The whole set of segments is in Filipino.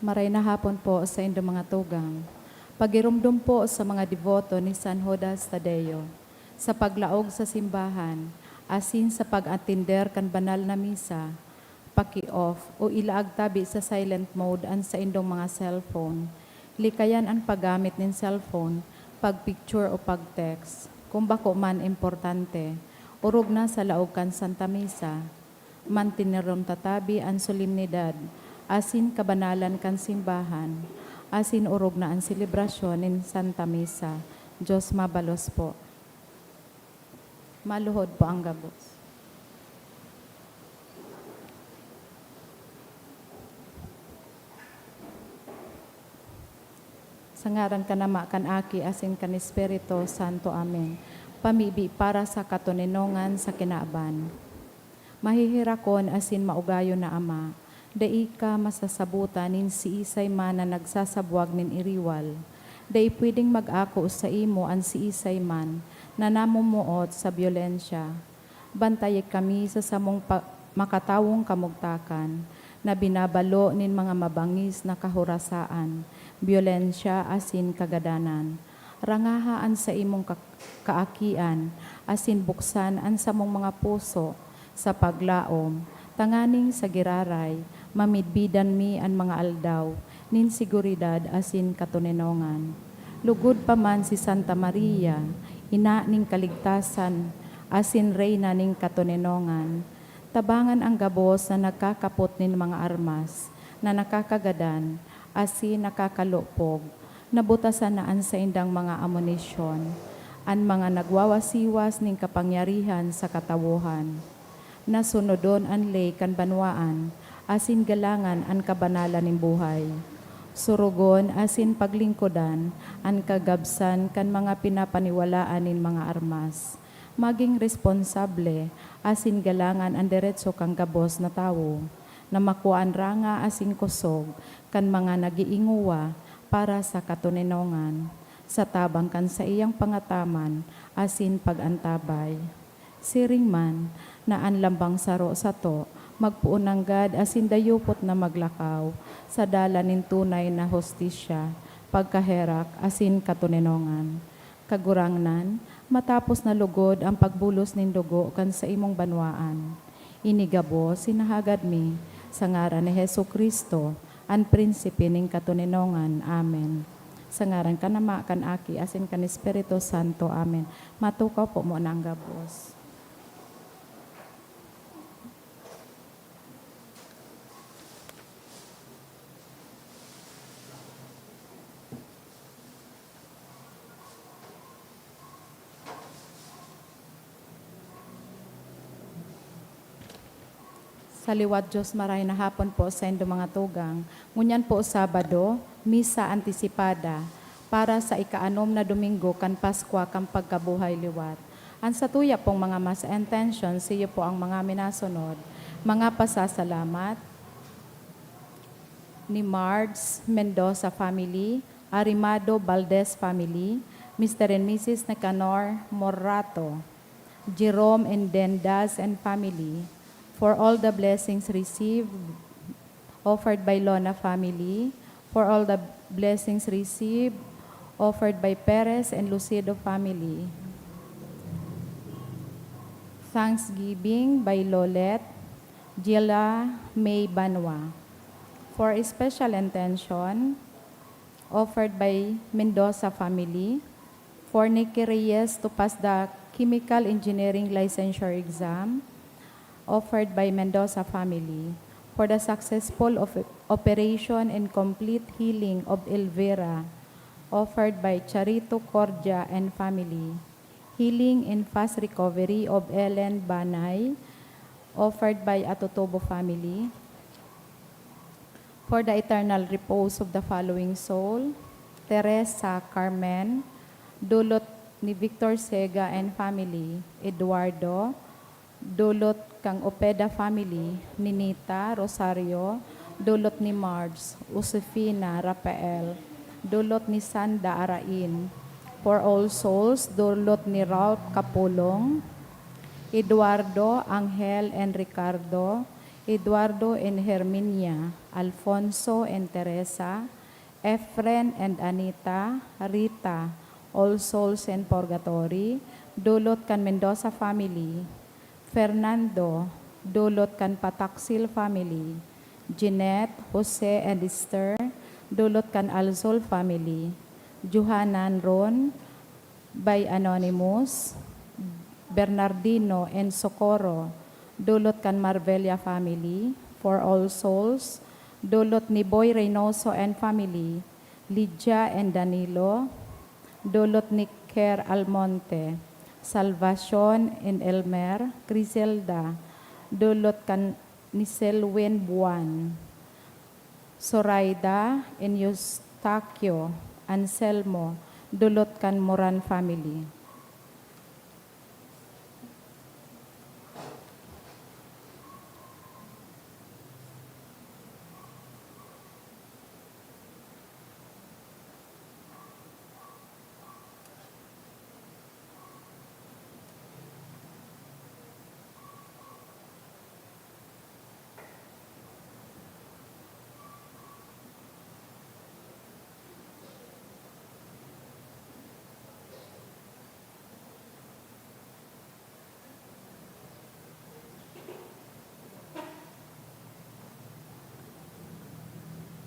Maray na hapon po sa inyong mga tugang. Pagirumdum po sa mga devoto ni San Judas Tadeo, sa paglaog sa simbahan, asin sa pag-atinder kan banal na misa, paki-off o ilaag tabi sa silent mode an sa indong mga cellphone. Likayan ang paggamit ng cellphone, pag-picture o pag-text. Kung bako man importante, urog na sa laog kan Santa Misa, mantineron tatabi ang solemnidad, asin kabanalan kan simbahan, asin urog na ang selebrasyon ng Santa Misa. Diyos mabalos po. Maluhod po ang gabos. Sa ngaran ka nama kan aki asin kan Espiritu Santo. Amen. Pamibi para sa katuninongan sa kinaaban. Mahihirakon asin maugayo na Ama, dai ka masasabutan nin si Isay man na nagsasabwag nin iriwal. Dai pwedeng mag-ako sa imo an si Isay man na namumuot sa byolensya. Bantayek kami sa samong makatawong kamugtakan na binabalo nin mga mabangis na kahurasaan, byolensya asin kagadanan. Rangahaan sa imong kaakian, asin buksan an sa mong mga puso sa paglaom, tanganing sa giraray, mamidbidan mi an mga aldaw, nin siguridad asin katuninongan. Lugod pa man si Santa Maria, ina ning kaligtasan, asin reyna ning katuninongan. Tabangan ang gabos na nagkakapot nin mga armas, na nakakagadan, asin nakakalupog, nabutasan naan sa indang mga amunisyon, an mga nagwawasiwas ning kapangyarihan sa katawuhan. Nasunodon an lay kan banwaan, asin galangan an kabanalan ning buhay. Surugon asin paglingkodan, an kagabsan kan mga pinapaniwalaan nin mga armas. Maging responsable, asin galangan ang diretso kang gabos na tawo, na makuan ranga asin kusog, kan mga nagiinguwa para sa katuninongan, sa tabang kan sa iyang pangataman, asin pagantabay. Siring man, na an lambang saro sa to, magpuunanggad asin dayupot na maglakaw, sa dala nin tunay na hostisya, pagkaherak asin katuninongan. Kagurangnan, matapos na lugod ang pagbulos nin dugo kan sa imong banwaan. Inigabo sinahagad mi sa ngaran ni Hesu Kristo, ang prinsipe ning katuninongan. Amen. Sa ngaran ka nama kan aki asin kan Espiritu Santo. Amen. Matukaw po mo na ang gabos. Sa liwat Diyos, maray na hapon po sa inyong mga tugang. Ngunyan po Sabado, Misa Antisipada, para sa ikaanom na Domingo kan Paskwa kan pagkabuhay liwat. Ang satuya pong mga mas intention, siyo po ang mga minasunod. Mga pasasalamat ni Mards Mendoza family, Arimado Valdez family, Mr. and Mrs. Nicanor Morato, Jerome and Dendas and family, for all the blessings received, offered by Lona family, for all the blessings received, offered by Perez and Lucido family. Thanksgiving by Lolet, Gila May Banwa. For a special intention, offered by Mendoza family, for Nicky Reyes to pass the Chemical Engineering Licensure Exam, offered by Mendoza family, for the successful operation and complete healing of Elvira, offered by Charito Cordia and family, healing and fast recovery of Ellen Banay, offered by Atotobo family, for the eternal repose of the following soul, Teresa Carmen, dulot ni Victor Sega and family, Eduardo, dulot kang Opeda family, Ninita Rosario, dulot ni Marge, Josefina Rafael, dulot ni Sanda Arain, for all souls, dulot ni Ralph Capulong, Eduardo Angel and Ricardo, Eduardo and Herminia, Alfonso and Teresa, Efren and Anita, Rita, All Souls and Purgatory, dulot kan Mendoza family, Fernando, dulot kan Pataksil family, Jeanette, Jose and Esther, dulot kan Alzol family, Johanan Ron, by Anonymous, Bernardino and Socorro, dulot kan Marvelia family, For All Souls, dulot ni Boy Reynoso and family, Lydia and Danilo, dulot ni Ker Almonte, Salvacion and Elmer, Criselda, dulot kan ni Selwyn Buwan, Zoraida and Eustaquio, Anselmo, dulot kan Moran family.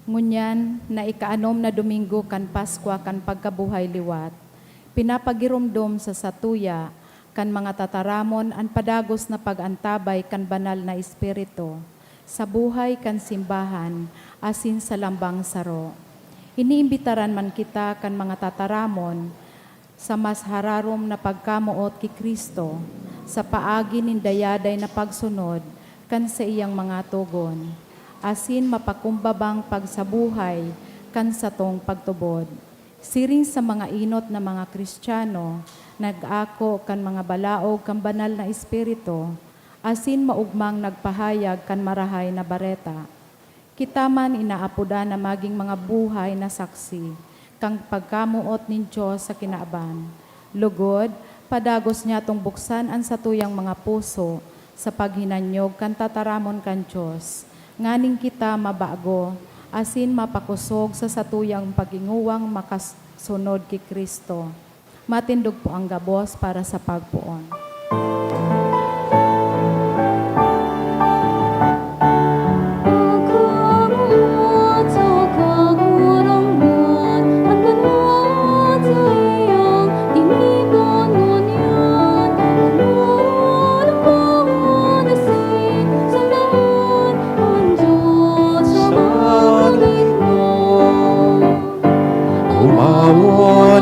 Ngunyan na ikaanom na Domingo kan Paskwa kan pagkabuhay liwat, pinapagirumdom sa satuya kan mga tataramon an padagos na pagantabay kan banal na espiritu, sa buhay kan simbahan asin sa lambang saro. Iniimbitaran man kita kan mga tataramon sa mas hararom na pagkamuot ki Kristo, sa paagi nindayaday na pagsunod kan sa iyang mga tugon, asin mapakumbabang pagsabuhay kan sa tong pagtubod. Siring sa mga inot na mga Kristiyano, nag-ako kan mga balaog kan banal na espiritu, asin maugmang nagpahayag kan marahay na bareta. Kita man inaapuda na maging mga buhay na saksi, kang pagkamuot nin Diyos sa kinaaban. Lugod, padagos niya tong buksan ang satuyang mga puso sa paghinanyog kan tataramon kan Diyos. Nganing kita mabago, asin mapakusog sa satuyang paginguwang makasunod ki Kristo. Matindog po ang gabos para sa pagpuon.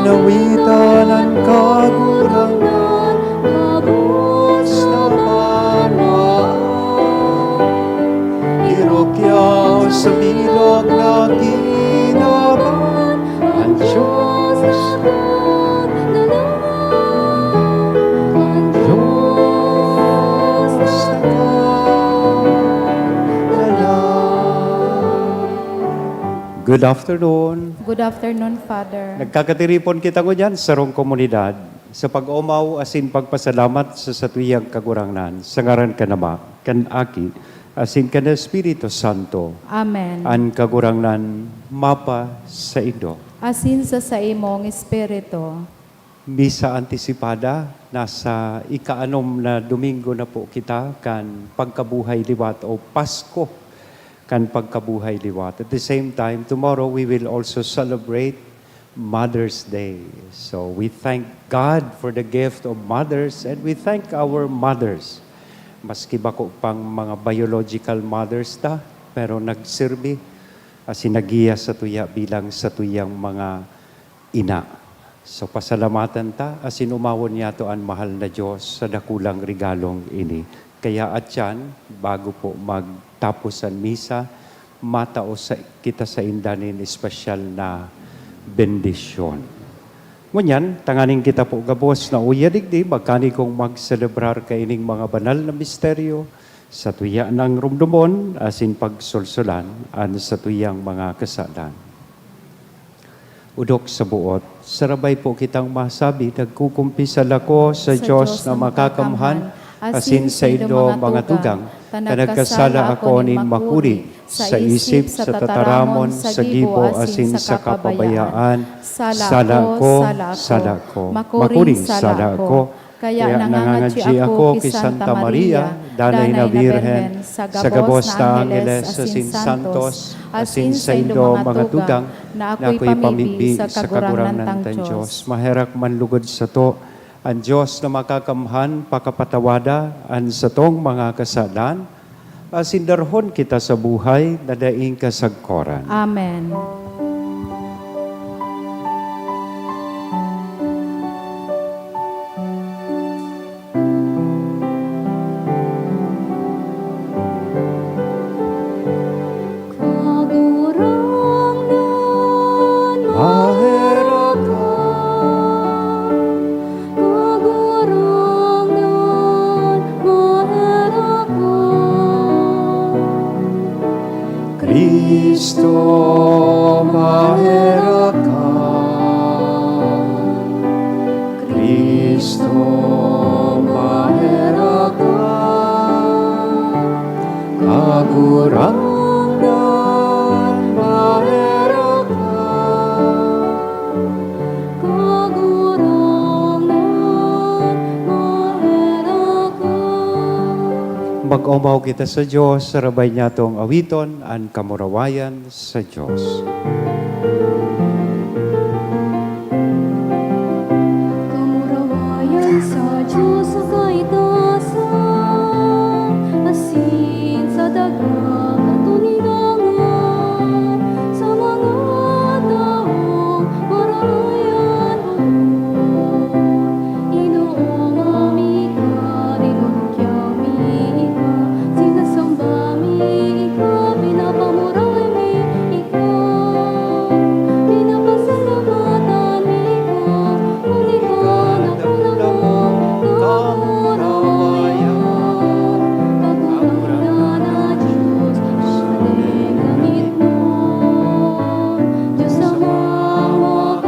Nawitan ang kagurangan, kabos na panwaan. Irokyaw sa bilog na kinaban, ang Diyos agad na lang. Ang Diyos agad na lang. Good afternoon. Good afternoon, Father. Nagkakatiripon kita ko dyan sa rong komunidad sa pag-umaw asin pagpasalamat sa satuyang kagurangnan sa ngaran kanama, kan aki, asin kan Espiritu Santo. Amen. An kagurangnan mapa sa Indo. Asin sa imong espiritu. Misa antisipada, nasa ikaanom na Domingo na po kita kan pagkabuhay liwat o Pasko kan pagkabuhay liwat. At the same time, tomorrow we will also celebrate Mother's Day. So we thank God for the gift of mothers and we thank our mothers. Maski bako pang mga biological mothers ta, pero nagserbi, sinagiya sa tuya bilang sa tuyang mga ina. So pasalamatan ta, asin umawon niya to ang mahal na Diyos sa dakulang regalong ini. Kaya at yan, bago po magtapos ang misa, matao kita sa indanin espesyal na bendisyon. Ngunyan, tanganing kita po gabos na uyadigdi, magkani kong mag-celebrar kaining mga banal na misteryo sa tuya ng rumdumon, asin pagsulsulan, an sa tuyang mga kasalan. Udok sa buot, sarabay po kitang masabi, nagkukumpisal ako sa Diyos na makakamhan, asin sa indo mga tugang, kanagkasala ako nin makuri, sa isip, sa tataramon, sa gibo, asin sa kapabayaan, sala ko, makuring sala ko, kaya nangangadji ako kay Santa Maria, Danay na Birhen, sa gabos na Angeles, asin santos, asin sa indo mga tugang, na ako'y pamibi sa kaguranan ng Diyos. Maherak manlugod sa to, ang Diyos na makakamhan, pakapatawada, ang sa tong mga kasalan, asin darhon kita sa buhay, na daing kasagkoran. Amen. Maherak Kristo, maherak ka. Kristo, maherak ka. Kagurangan, maherak ka. Mag-umaw kita sa Diyos, sarabay niya tong awiton, ang kamurawayan sa Diyos. Kamurawayan sa Diyos sa kaitasan, asin sa dagat katuninangan, sa mga taong marayan buon. Inoong amika, dinugyami ka, sinasamba mi ka, pinapamuray mi ikaw, pinapasalamatan mi ka, ulihan ako lamang kamurawayan. Kagurangan na Diyos, maling gamit mo, Diyos amang makakamot.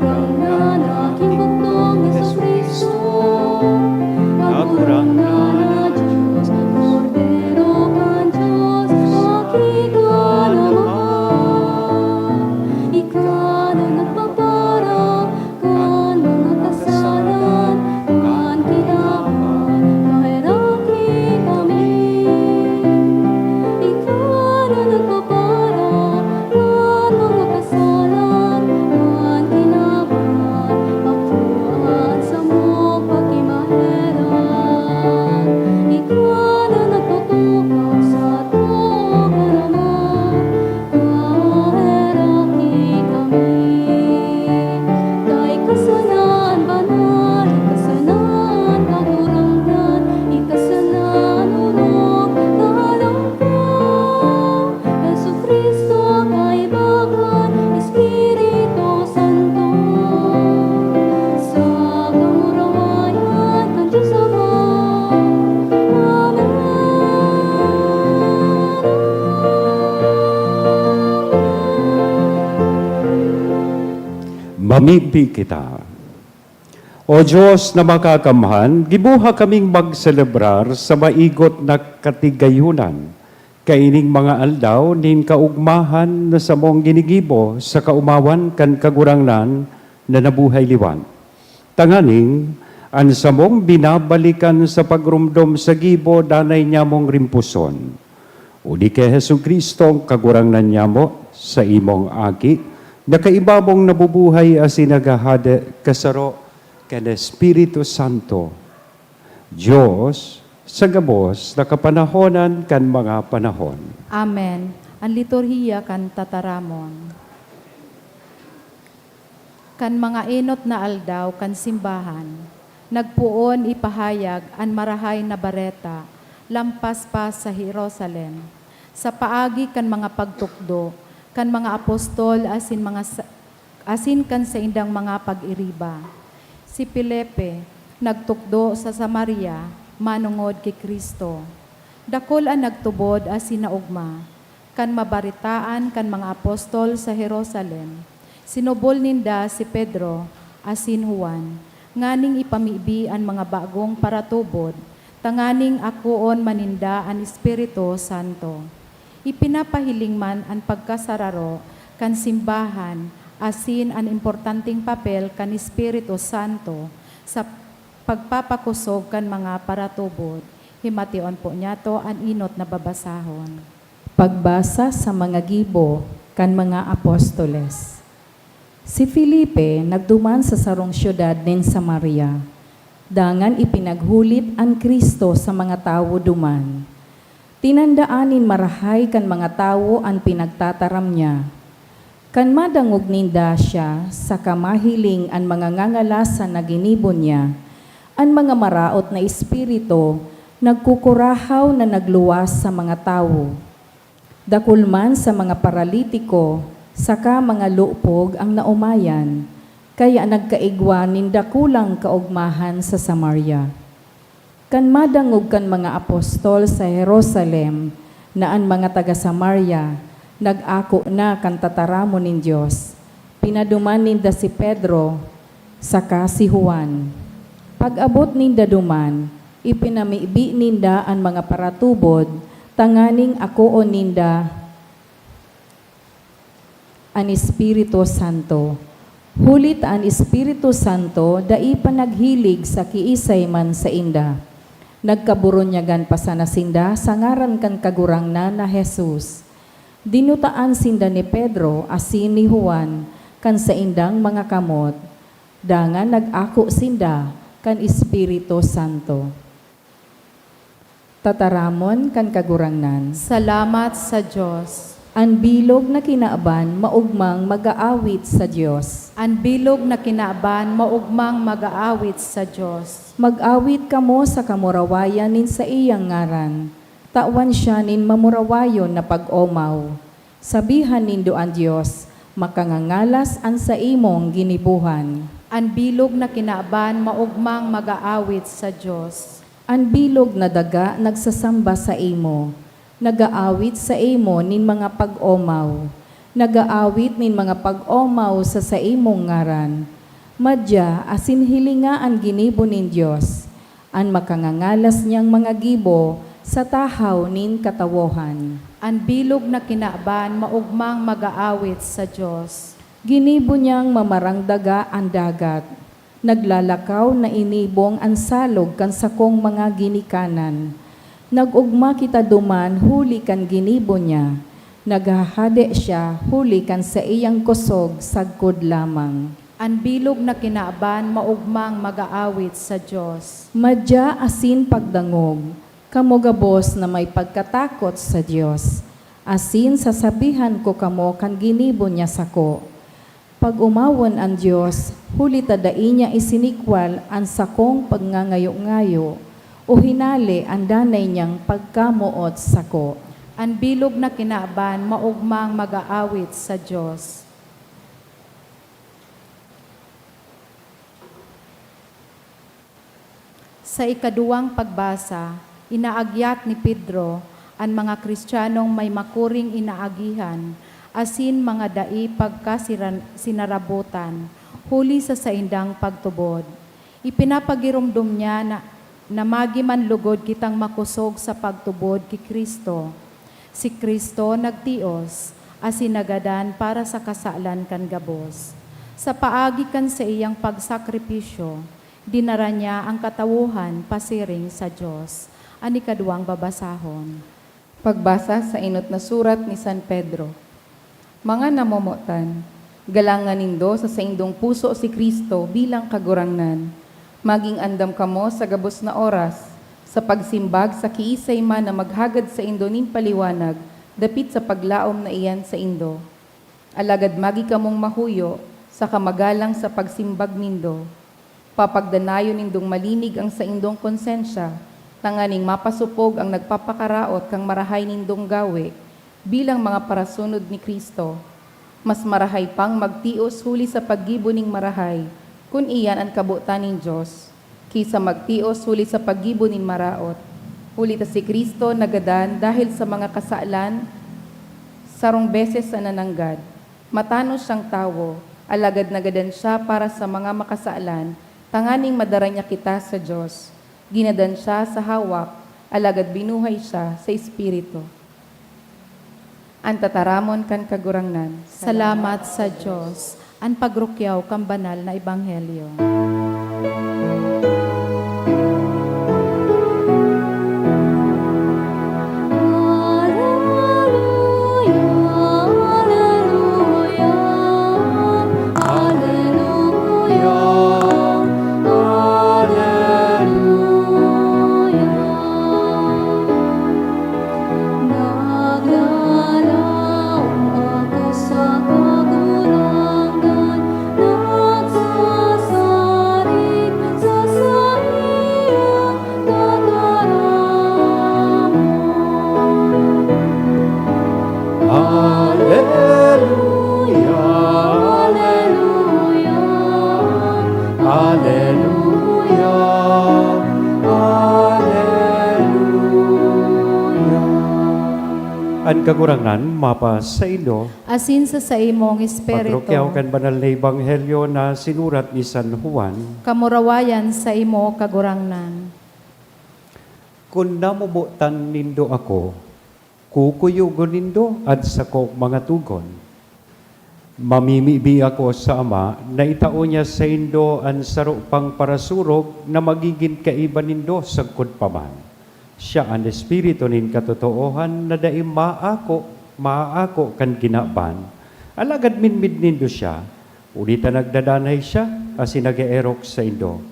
Kagurangan na aking bugtong Jesucristo, kagurangan na Diyos, Kordero kan Diyos, aking kanaman. Ikaw na nagpapara kan mga kasalan, kan kinaban, mahiraki kami. Ikaw na nagpapara kan mga kasalan, kan kinaban, magtuan sa mo pagkimaheran. Ikaw na nagtutukaw sa tugaraman, kahiraki kami. Kay kasanan banal, ikasanan kagurangan, ikasanan urong talangkang. Jesucristo kaibagan, Espiritu Santo, sa kamurawayan kan Diyos Ama. Mamimpi kita. O Diyos na makakamhan, gibuha kaming magselebrar sa maigot na katigayunan. Kaining mga aldaw, nin kaugmahan na sa mong ginigibo sa kaumawan kan kagurangnan na nabuhay liwan. Tanganing, an sa mong binabalikan sa pagrumdom sa gibo, danay niya mong rimpuson. Uli kay Hesu Kristo, kagurangnan niya mo sa imong aki, na kaibabong nabubuhay as sinagahada kasaro kan Espiritu Santo. Diyos, sa gabos na kapanahonan kan mga panahon. Amen. Ang liturhiya kan tataramon. Kan mga enot na aldaw kan simbahan, nagpuon ipahayag an marahay na bareta, lampas pa sa Jerusalem. Sa paagi kan mga pagtukdo, kan mga apostol asin kan sa indang mga pag-iriba. Si Pilepe nagtukdo sa Samaria, manungod kay Kristo. Dakol ang nagtubod asin naugma, kan mabaritaan kan mga apostol sa Jerusalem. Sinubol ninda si Pedro asin Juan, nganing ipamibi ang mga bagong paratubod, tanganing akoon maninda ang Espiritu Santo. Ipinapahiling man ang pagkasararo kan simbahan, asin ang importanteng papel kan Espiritu Santo sa pagpapakusog kan mga paratubod. Himation po niya to ang inot na babasahon. Pagbasa sa mga gibo kan mga apostoles. Si Felipe nagduman sa sarong syudad nin Samaria. Dangan ipinaghulip ang Kristo sa mga tawo duman. Tinandaanin marahay kan mga tawo ang pinagtataram niya. Kan madangog ninda siya sa kamahiling ang mga ngangalasan na ginibon niya, ang mga maraot na espiritu nagkukurahaw na nagluwas sa mga tawo. Dakulman sa mga paralitiko, saka mga lupog ang naumayan, kaya nagkaigwa ninda kulang kaugmahan sa Samaria. Kan madangog kan mga apostol sa Jerusalem, na ang mga taga Samaria, nag-ako na kan tataramo nin Diyos. Pinaduman ninda si Pedro, saka si Juan. Pag-abot ninda duman, ipinamibi ninda ang mga paratubod, tanganing ako o ninda ang Espiritu Santo. Hulit ang Espiritu Santo, dai panaghilig sa kiisay man sa inda. Nagkaburunyagan pa sana sinda, sa ngaran kan kagurang na Jesus. Dinutaan sinda ni Pedro, asin ni Juan, kan sa indang mga kamot. Dangan nag-ako sinda, kan Espiritu Santo. Tataramon kan kagurangnan. Salamat sa Diyos. Ang bilog na kinaaban, maugmang mag-aawit sa Diyos. Ang bilog na kinaaban, maugmang mag-aawit sa Diyos. Mag-awit kamo sa kamurawayan nin sa iyang ngaran. Tawan siya nin mamurawayon na pag-omaw. Sabihan nindo ang Diyos, makangangalas ang sa imong ginibuhan. Ang bilog na kinaaban, maugmang mag-aawit sa Diyos. Ang bilog na daga nagsasamba sa imo. Nagaawit sa imo nin mga pag-omaw. Nagaawit nin mga pag-omaw sa imong ngaran. Madya asin hilinga ang ginibo nin Diyos. Ang makangangalas niyang mga gibo sa tahaw nin katawohan. Ang bilog na kinaaban, maugmang mag-aawit sa Diyos. Ginibo niyang mamarangdaga ang dagat. Naglalakaw na inibong ang salog kan sakong mga ginikanan. Nagugma kita duman, huli kan ginibo niya. Naghahade siya, huli kan sa iyang kusog, sagkod lamang. Ang bilog na kinaaban, maugmang mag-aawit sa Diyos. Madya asin pagdangog, kamogabos na may pagkatakot sa Diyos. Asin sasabihan ko kamo kan ginibo niya sako. Pag umawon ang Diyos, huli tadai niya isinikwal ang sakong pagngangayo-ngayo, o hinali ang danay niyang pagkamuot sako. Ang bilog na kinaaban, maugmang mag-aawit sa Diyos. Sa ikaduwang pagbasa, inaagyat ni Pedro ang mga Kristiyanong may makuring inaagihan, asin mga dai pagkasinarabutan, huli sa saindang pagtubod. Ipinapagirumdum niya na magiman lugod kitang makusog sa pagtubod ki Kristo. Si Kristo nagtios, asin nagadan para sa kasalan kan gabos. Sa paagi kan sa iyang pagsakripisyo, dinara niya ang katawuhan pasiring sa Diyos. Ang ikaduwang babasahon. Pagbasa sa inot na surat ni San Pedro. Mga namomotan, galangan nindo sa saindong puso si Kristo bilang kagurangnan. Maging andam kamo sa gabos na oras, sa pagsimbag sa kiisay man na maghagad sa indo nin paliwanag, dapit sa paglaom na iyan sa indo. Alagad magi kamong mahuyo, sa kamagalang sa pagsimbag nindo. Papagdanayo nindong malinig ang sa indong konsensya, tanganing mapasupog ang nagpapakaraot kang marahay nindong gawe, bilang mga parasunod ni Kristo. Mas marahay pang magtios huli sa paggibo ning marahay, kun iyan ang kabutan ning Diyos, kisa magtios huli sa paggibo ning maraot. Huli ta si Kristo nagadan dahil sa mga kasalan, sarong beses sa nananggad. Matanos siyang tawo, alagad nagadan siya para sa mga makasalan, Tanganing madara niya kita sa Diyos. Ginadan siya sa hawak, alagad binuhay siya sa Espiritu. Antataramon kan kagurangnan. Salamat sa Diyos. An pagrukyaw kang banal na ebanghelyo. An kagurangan, mapa sa ilo, Asin sa imong espiritu, pagrukyaw kan banal na ebanghelyo na sinurat ni San Juan, kamurawayan sa imo kagurangnan. kung namubutan nindo ako, kukuyugon nindo at sa ko mga tugon. Mamimibi ako sa Ama na itao niya sa indo ang sarupang parasurog na magiging kaiba nindo sa paman. Siya ang Espiritu nin katotoohan na daim maako kan ginaban. Alagad minmid nindo siya, ulita nagdadanay siya, as nag-eerok sa indo.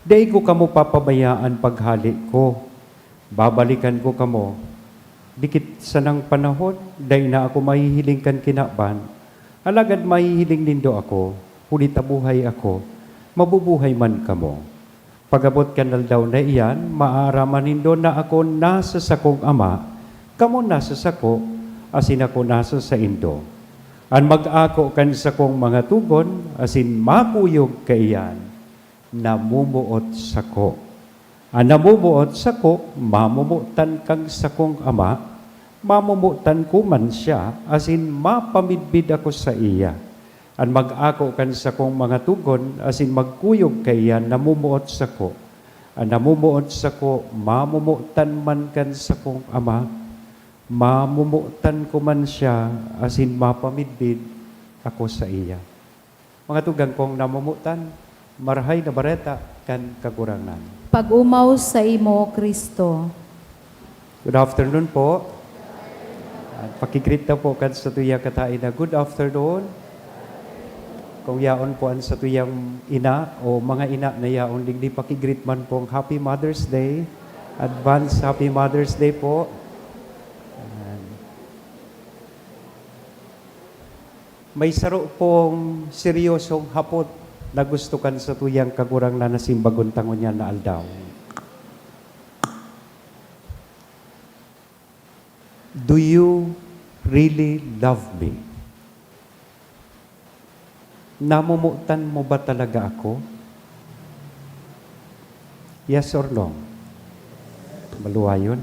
Day ko kamo papabayaan paghali ko, babalikan ko kamo. Dikit sa nang panahon, day na ako mahihiling kan kinaban. Alagad mahihiling nindo ako, ulita buhay ako, mabubuhay man kamo. Pagabot kanal daw na iyan, maaaraman nindo na ako nasa sakong Ama, kamo nasa sako, asin ako nasa sa indo. An mag-ako kan sakong mga tugon, asin makuyog kaiyan, namumuot sako. An namumuot sako, mamumutan kang sakong Ama, mamumutan ko man siya, asin mapamidbid ako sa iya. An mag-ako kan sa kong mga tugon, asin magkuyog kaya namumuot sa ko. An namumuot sa ko, mamumutan man kan sa kong Ama, mamumutan ko man siya, asin mapamidbid ako sa iya. Mga tugang kong namumutan, marahay na bareta kan kagurangan. Pag-umaw sa imo, Kristo. Good afternoon po. At pakikrit na po kan sa tuya katain na good afternoon. Kung yaon po an sa tuyang ina o mga ina na yaon ligdi pakigreet man pong Happy Mother's Day. Advance Happy Mother's Day po. Ayan. May saro pong seryosong hapot na gusto kan sa tuyang kagurang na nasimbagon tangon niya na aldaw. Do you really love me? Namumutan mo ba talaga ako? Yes or no? Maluwayon?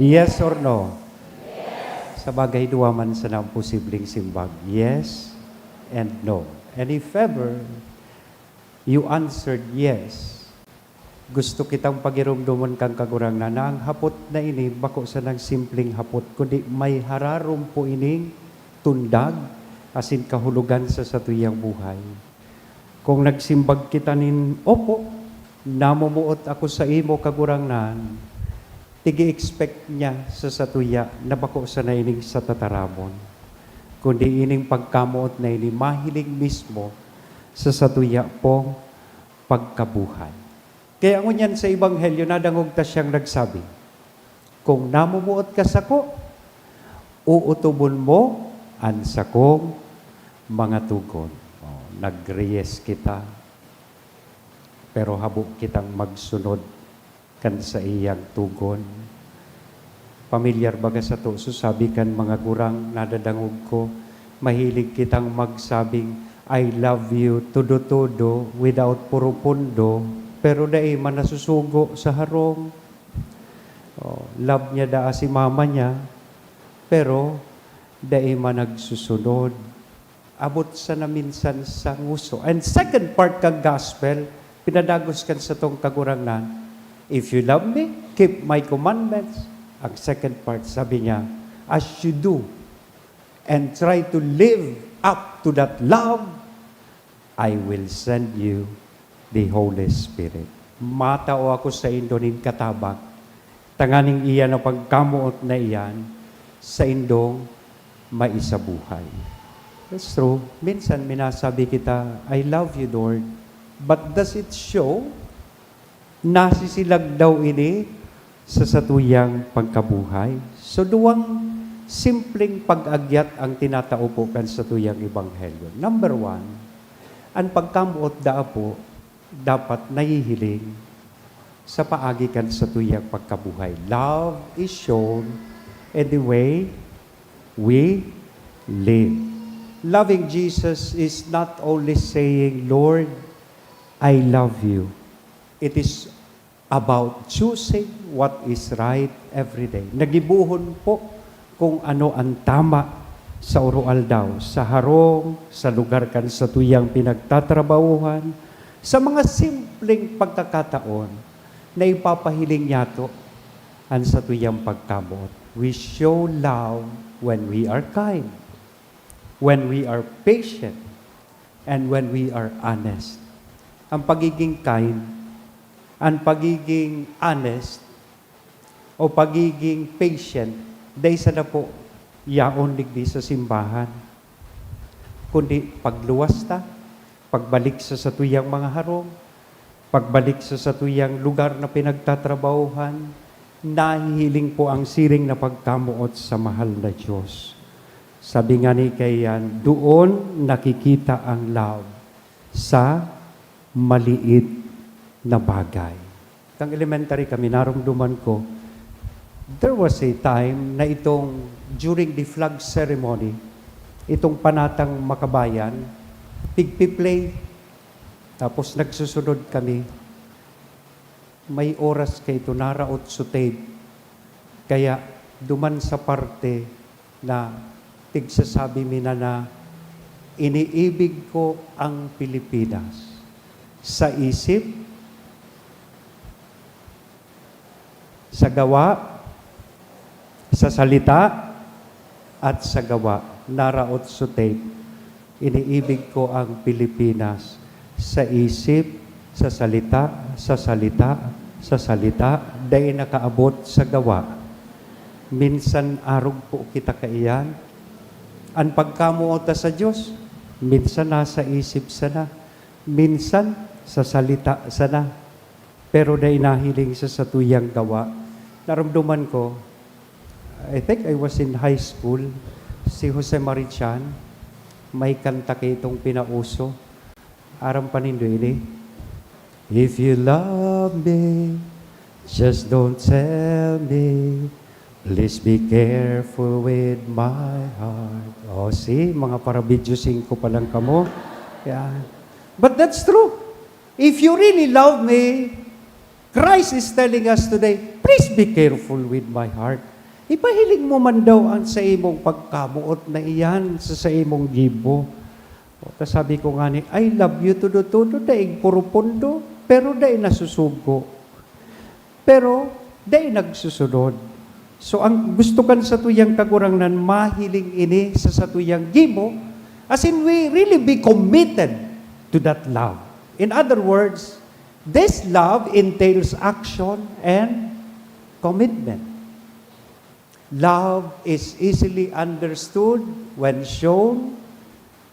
Yes or no? Yes. Sa bagay duwaman sa nang posibleng simbag. Yes and no. And if ever you answered yes, gusto kitang pagirumduman kang kagurang na ang hapot na ini, bako sa nang simpleng hapot, kundi may hararom po ining tundag, asin kahulugan sa satuyang buhay. Kung nagsimbag kita nin, opo, namumuot ako sa imo kagurangnan, tigi-expect niya sa satuya na bako sa naining sa tataramon. Kundi ining pagkamuot na ini, mahiling mismo sa satuya pong pagkabuhay. Kaya ngunyan sa Ebanghelyo, nadangog ta siyang nagsabi, kung namumuot ka sa ko, uutubon mo ang sakong mga tugon. Nag-reyes kita, pero habok kitang magsunod kan sa iyang tugon. Pamilyar baga sa to, sabi kan mga gurang nadadangog ko, mahilig kitang magsabing, I love you, todo-todo, without puro pundo, pero dai man nasusugo sa harong. Love niya da si mama niya, pero dai man nagsusunod. Abot sa na minsan sa nguso. And second part kang gospel, pinadagos kan sa tong kagurangnan, if you love me, keep my commandments. Ang second part, sabi niya, as you do, and try to live up to that love, I will send you the Holy Spirit. Matao ako sa indonin katabak, tanganing iyan ang pagkamuot na iyan, sa indong maisabuhay. That's true. Minsan minasabi kita, I love you, Lord. But does it show? Nasisilag daw ini sa satuyang pagkabuhay. So duwang simpleng pag-agyat ang tinataupukan sa tuyang ebanghelyo. Number 1, ang pagkamuot daa po, dapat nahihiling sa paagikan sa tuyang pagkabuhay. Love is shown in the way we live. Loving Jesus is not only saying, Lord, I love you. It is about choosing what is right every day. Nagibuhon po kung ano ang tama sa urual daw, sa harong, sa lugar kan sa tuyang pinagtatrabahuhan, sa mga simpleng pagkakataon na ipapahiling yato ang sa tuyang pagkamot. We show love when we are kind, when we are patient, and when we are honest. Ang pagiging kind, ang pagiging honest, o pagiging patient, dahil sa na po, yaon ligdi sa simbahan. Kundi pagluwas ta, pagbalik sa satuyang mga harong, pagbalik sa satuyang lugar na pinagtatrabahuhan, nahihiling po ang siring na pagkamuot sa mahal na Diyos. Sabi nga ni Kayan, doon nakikita ang love sa maliit na bagay. Kang elementary kami, naramdaman ko, there was a time na itong during the flag ceremony, itong panatang makabayan, pigpiplay, tapos nagsusunod kami. May oras kay ito naraot sa tape. Kaya duman sa parte na tigsasabi mina na iniibig ko ang Pilipinas sa isip, sa gawa, sa salita, at sa gawa. Naraot sa tape. Iniibig ko ang Pilipinas sa isip, sa salita, sa salita, sa salita, dahil nakaabot sa gawa. Minsan arog po kita kaiyan. Ang pagkamuota sa Diyos, minsan nasa isip sana, minsan sa salita sana, pero dahil nahiling sa satuyang gawa. Naramdaman ko, I think I was in high school, si Jose Marichan, may kanta kay itong pinauso. Aram panindo ini. If you love me, just don't tell me. Please be careful with my heart. Oh, see, mga parabidyosing ko pa lang kamo. Yeah. But that's true. If you really love me, Christ is telling us today, please be careful with my heart. Ipahiling mo man daw ang sa imong pagkabuot na iyan sa imong gibo. O, sabi ko nga ni, I love you todo-todo, daig puro pondo, pero daig nasusugo. Pero daig nagsusunod. So ang gusto kan sa tuyang kagurangnan, mahiling ini sa satuyang gibo, as in we really be committed to that love. In other words, this love entails action and commitment. Love is easily understood when shown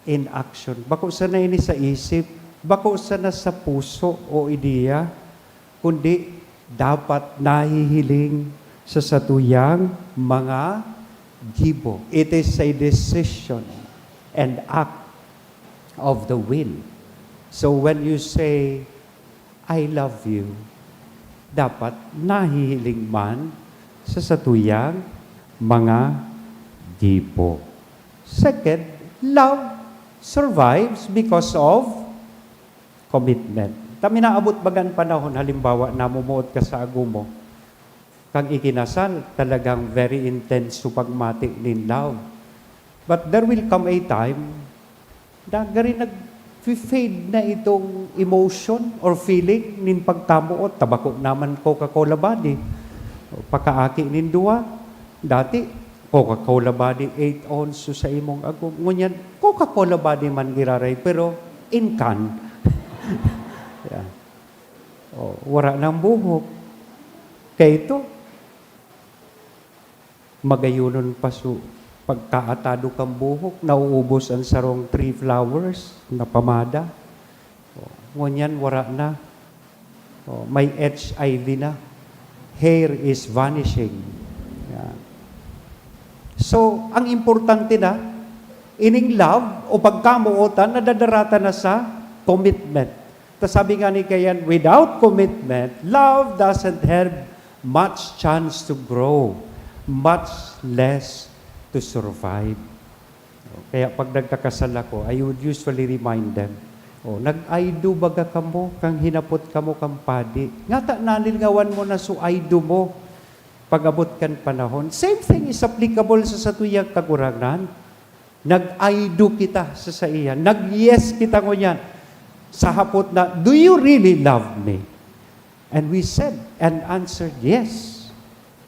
in action. Bako sana ini sa isip, bako sana sa puso o ideya, kundi dapat nahihiling sa satuyang mga gibo. It is a decision and act of the will. So when you say, I love you, dapat nahihiling man sa satuyang mga gibo. Second, love survives because of commitment. Tami naabot bagan panahon, halimbawa, namumuot ka sa agumo, kang ikinasal, talagang very intense so pagmati nin love. But there will come a time na gari fade na itong emotion or feeling nin pagkamuot. Tabako naman Coca-Cola body. Pakaaki nin duwa. Dati, Coca-Cola body 8 ounce sa imong agom. Ngunyan, Coca-Cola body man giraray, pero in can. Yeah. Wala ng buhok. Kaya ito, magayunon pa so, pagkaatado kang buhok, nauubos ang sarong 3 flowers na pamada. Ngunyan, wala na. May HIV na. Hair is vanishing. Yeah. So, ang importante na, ining love o pagkamuotan, nadadarata na sa commitment. Sabi nga ni Kayan, without commitment, love doesn't have much chance to grow, much less to survive. Kaya pag nagkakasal ako, I would usually remind them, nag-aido baga kamo, kang hinapot kamo kang padi. Nga ta nalingawan mo na so aido mo, pag-abot kan panahon. Same thing is applicable sa satuyang kagurangan. Nag-aido kita sa iyan. Nag-yes kita ngunyan. Sa hapot na, do you really love me? And we said and answered yes.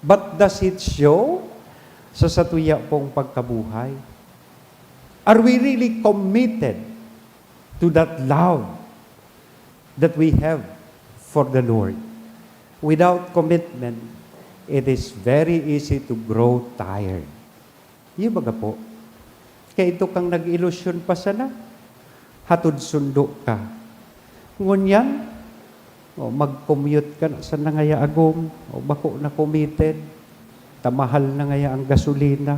But does it show sa satuya pong pagkabuhay? Are we really committed to that love that we have for the Lord? Without commitment, it is very easy to grow tired. Yung baga po, kaya ito kang nag-ilusyon pa sana, hatod sundo ka. Ngunyan, mag-commute ka na sa nangaya agom, bako na committed, tamahal na ngaya ang gasolina.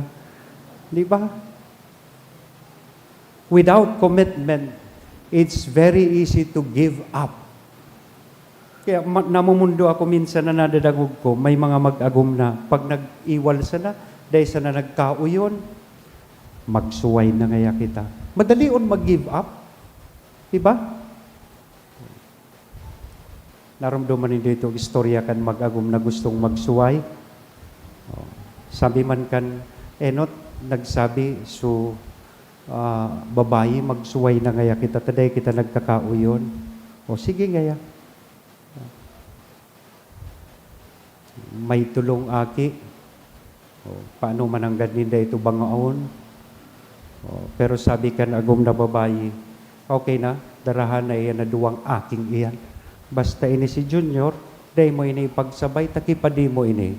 Di ba? Without commitment, it's very easy to give up. Kaya namumundo ako minsan na nadadagog ko, may mga mag-agom na, pag nag-iwal sana, dahil sana nagkauyon, magsuway na ngaya kita. Madali on mag-give up. Diba? Naramdaman din dito istorya kan mag-agom na gustong magsuway. Sabi man kan, enot, nagsabi, so, babae, magsuway na ngaya kita, taday kita nagkakauyon. Sige ngaya. May tulong aki. Paano mananggad ninda ito bangaon? Pero sabi kan agom na babae, okay na, darahan na iyan na duwang aking iyan. Basta ini si Junior, day mo ini pagsabay, takipadi mo ini.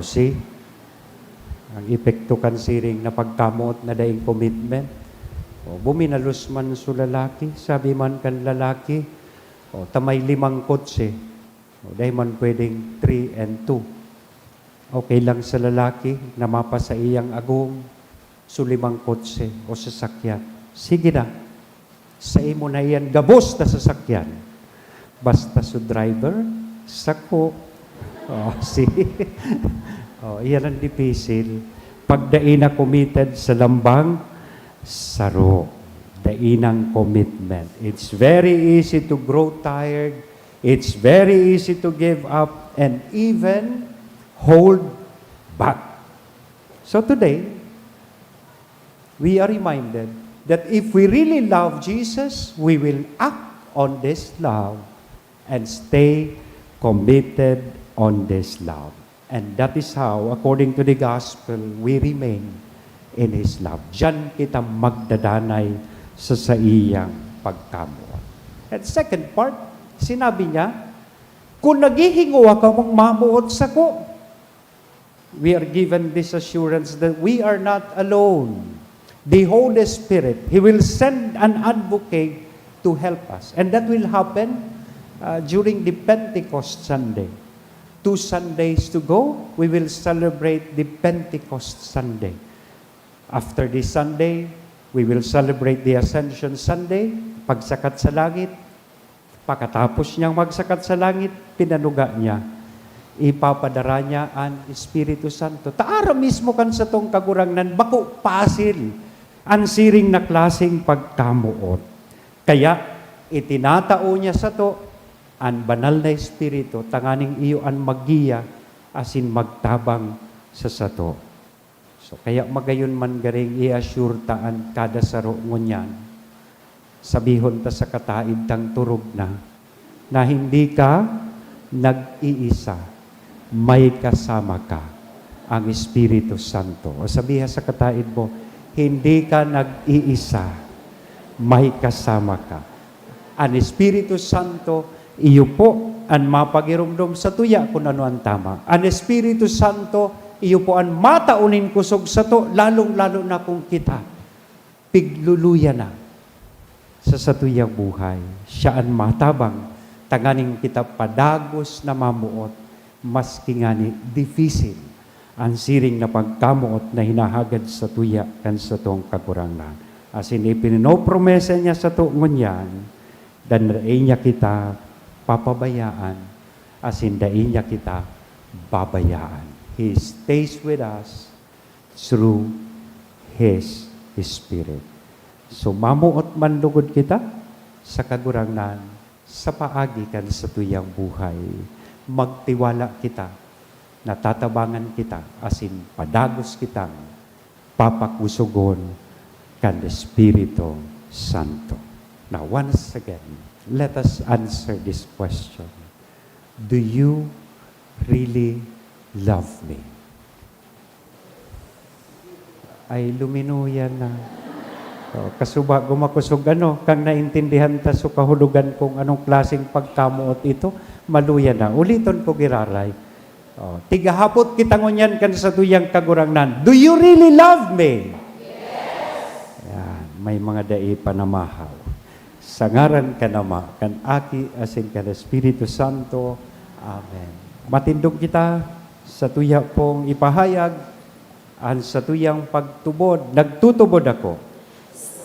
See? Ang epekto kan siring na pagkamot na daing commitment. Buminalos man su lalaki, sabi man kan lalaki, tamay 5 kotse. Day man pwedeng 3 and 2. Okay lang sa lalaki na mapa sa iyang agong su 5 kotse o sasakyan. Sige na, sa imo na iyan gabos na sasakyan. Basta su driver, sako. Iyan ang dipisil. Pagdaina committed sa lambang, saro. Dainang commitment. It's very easy to grow tired. It's very easy to give up and even hold back. So today, we are reminded that if we really love Jesus, we will act on this love and stay committed on this love. And that is how, according to the gospel, we remain in His love. Diyan kita magdadanay sa iyang pagkamuot. At second part, sinabi niya, kung naghihinguha ka mong mamuot sa ko, we are given this assurance that we are not alone. The Holy Spirit, He will send an advocate to help us. And that will happen during the Pentecost Sunday. 2 Sundays to go, we will celebrate the Pentecost Sunday. After this Sunday, we will celebrate the Ascension Sunday, pagsakat sa langit. Pagkatapos niyang magsakat sa langit, pinanuga niya. Ipapadara niya ang Espiritu Santo. Taara mismo kan sa tong kagurangnan, bako pasil, ang siring na klaseng pagkamuot. Kaya, itinatao niya sa to, ang banal na Espiritu, tanganing iyo ang magiya, asin magtabang sa sato. So, kaya magayon man garing i-assure taan kada saro ngunyan. sabihon ta sa kataid tang turog na hindi ka nag-iisa, may kasama ka, ang Espiritu Santo. O sabiha sa kataid mo, hindi ka nag-iisa, may kasama ka. Ang Espiritu Santo, iyo po ang mapagirumdum sa tuya kung ano ang tama. Ang Espiritu Santo, iyo po ang mataunin kusog sa to, lalong-lalo na kung kita pigluluya na sa satuyang buhay. Siya ang matabang, tanganing kita padagos na mamuot, maski nga ni difficile ang siring na pagkamuot na hinahagad sa tuya kan sa tong kakurangan. As in, ipinopromesa niya sa tuon yan, dan niya kita papabayaan, as in, niya kita babayaan. He stays with us through His Spirit. So, mamuot man lugod kita sa kagurangan, sa paagi kan sa tuyang buhay, magtiwala kita, natatabangan kita, asin padagos kitang papakusugon kan Espiritu Santo. Now, once again, let us answer this question. Do you really love me? Ay, luminuyan na. So, kasuba, gumakusog kang naintindihan ta so kahulugan kung anong klaseng pagkamuot ito, maluyan na. Uliton ko giraray. Tigahapot kita ngunyan kan sa tuyang kagurangnan. Do you really love me? Yes! Yan, may mga dai panamahaw. Sa ngaran ka nama, kan aki asin kan Espiritu Santo. Amen. Matindog kita sa tuya pong ipahayag, an sa tuyang pagtubod, nagtutubod ako.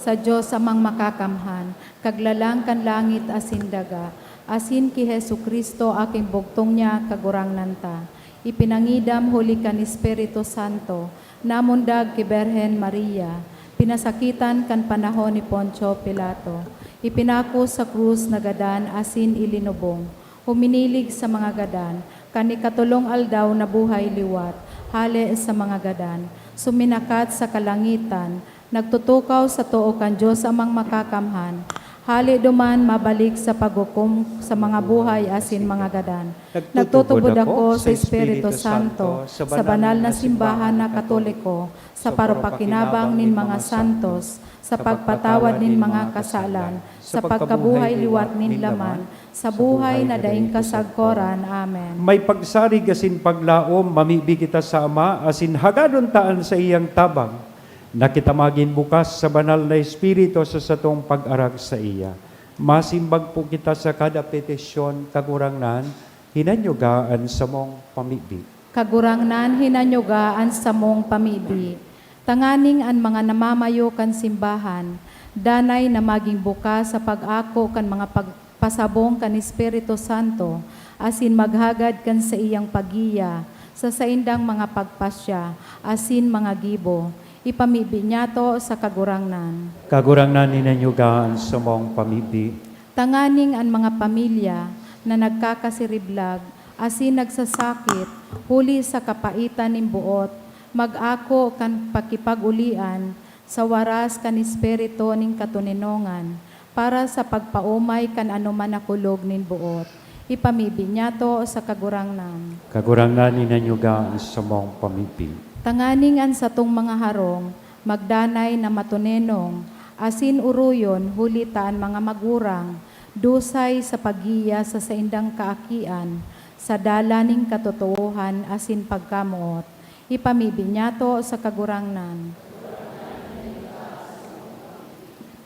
Sa Diyos amang makakamhan, kaglalang kan langit asin daga, asin ki Hesu Kristo aking bugtong niya kagurangnan ta. Ipinangidam huli kan Espiritu Santo, namundag ki Berhen Maria, pinasakitan kan panahon ni Poncio Pilato, ipinako sa krus na gadan asin ilinubong, huminilig sa mga gadan, kanikatulong aldaw na buhay liwat, hali sa mga gadan, suminakat sa kalangitan, nagtutukaw sa tuo kan Diyos amang makakamhan, hali duman mabalik sa paghukom sa mga buhay asin mga gadan. Nagtutubod ako sa Espiritu Santo, sa banal na simbahan na Katoliko, sa parupakinabang nin mga santos, sa pagpatawad nin mga kasalan, sa pagkabuhay liwat nin laman, sa buhay na daing kasagkoran. Amen. May pagsarig asin paglaom, mamibi kita sa Ama, asin hagadon taan sa iyang tabang, na kita maging bukas sa banal na Espiritu sa satong pag-arag sa iya. Masimbag po kita sa kada petisyon kagurangnan, hinanyugaan sa mong pamibi. Kagurangnan hinanyugaan sa mong pamibi. Tanganing an mga namamayo kan simbahan, danay na maging bukas sa pag-ako kan mga pagpasabong kan Espiritu Santo, asin maghagad kan sa iyang pagiya, sa saindang mga pagpasya, asin mga gibo. Ipamibi niya to sa kagurangnan. Kagurangnan ninanyugaan sa mong pamibi. Tanganing an mga pamilya na nagkakasiriblag, asin nagsasakit, huli sa kapaitan ng buot, mag-ako kan pakipag-ulian, sa waras kan Espiritu ning katuninongan, para sa pagpaumay kan anuman nakulog nin buot. Ipamibi niya to sa kagurangnan. Kagurangnan ninanyugaan sa mong pamibi. Tanganingan sa tong mga harong, magdanay na matunenong, asin uruyon, hulitaan mga magurang, dusay sa pagiya sa saindang kaakian, sa dalaning katotohan, asin pagkamuot. Ipamibi niya to sa kagurangnan.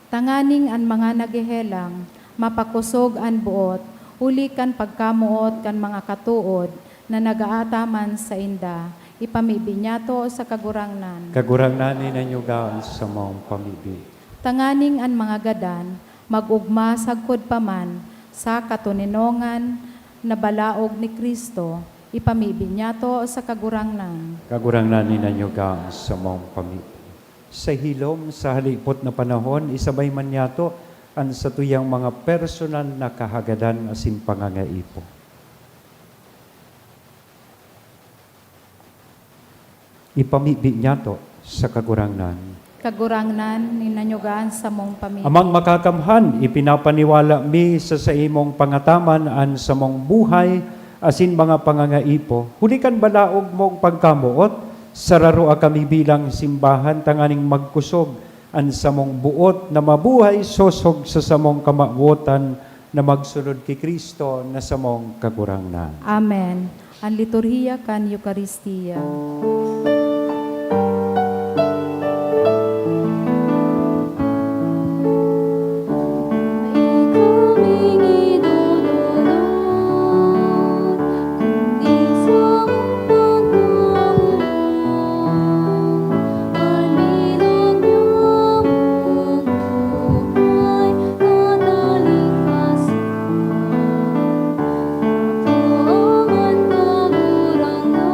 Tanganing an mga nagihelang, mapakusog an buot, uli kan pagkamuot kan mga katuod, na nagaataman sa inda, ipamibi niya to sa kagurangnan. Kagurangnan ninanyugaan sa mong pamibi. Tanganing an mga gadan, magugma sagkod paman, sa katuninongan na balaog ni Kristo, ipamibi niya to sa kagurangnan. Kagurangnan ninanyugaan sa mong pamibi. Sa hilom, sa halipot na panahon, isabay man yato ang sa tuyang mga personal na kahagadan asin pangangaipo. Ipamibi niya to sa kagurangnan. kagurangnan, ninanyugaan sa mong pamilya. Amang makakamhan, ipinapaniwala mi sa imong pangataman an sa mong buhay, asin mga pangangaipo. Hulikan balaog mong pagkamuot, sararo kami bilang simbahan, tanganing magkusog, an sa mong buot na mabuhay, sosog sa samong kamabuotan, na magsunod kay Kristo na sa mong kagurangnan. Amen. Ang liturhiya kan Eucharistia. Kaming idudulot, kundi sa pagkamuot, ang bilog niyang buhay kataliktasan. Ako ang kagurangnan,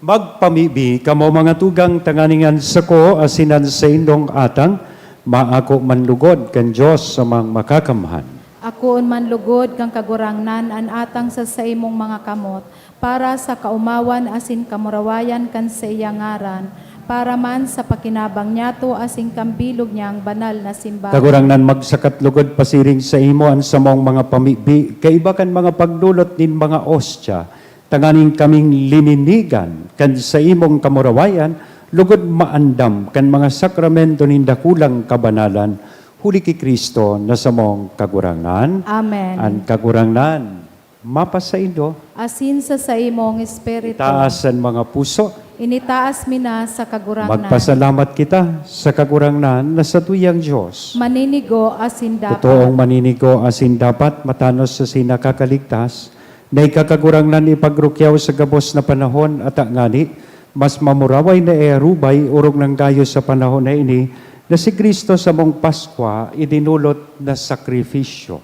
Magpamibi, kamo mga tugang tanganingan sako, asinan sa indong atang, maako manlugod kan Diyos sa mga makakamhan. Akoon man lugod kang kagurangnan an atang sa imong mga kamot para sa kaumawan asin kamurawayan kan sa iyang ngaran para man sa pakinabang niyato asin kambilog niyang banal na simbahan. Kagurangnan magsakatlugod pasiring sa imo an sa mong mga pamibi, kaiba kan mga pagdulot din mga ostya, tanganing kaming lininigan kan sa imong kamurawayan, lugod maandam kan mga sakramento ninda kulang kabanalan, huli ki Kristo na sa mong kagurangan. Amen. An kagurangan, mapasaindo, Asin sa imong espiritu. taas ang mga puso, Initaas mi na sa kagurangnan. magpasalamat kita sa kagurangan na sa tuyang Diyos. Maninigo asin dapat. Totoong maninigo asin dapat matanos sa sinakakaligtas, na ikakagurangnan ipagrukyaw sa gabos na panahon at ngani, mas mamuraway na erubay urong ng gayo sa panahon na ini, na si Kristo sa mong Paskwa idinulot na sakripisyo.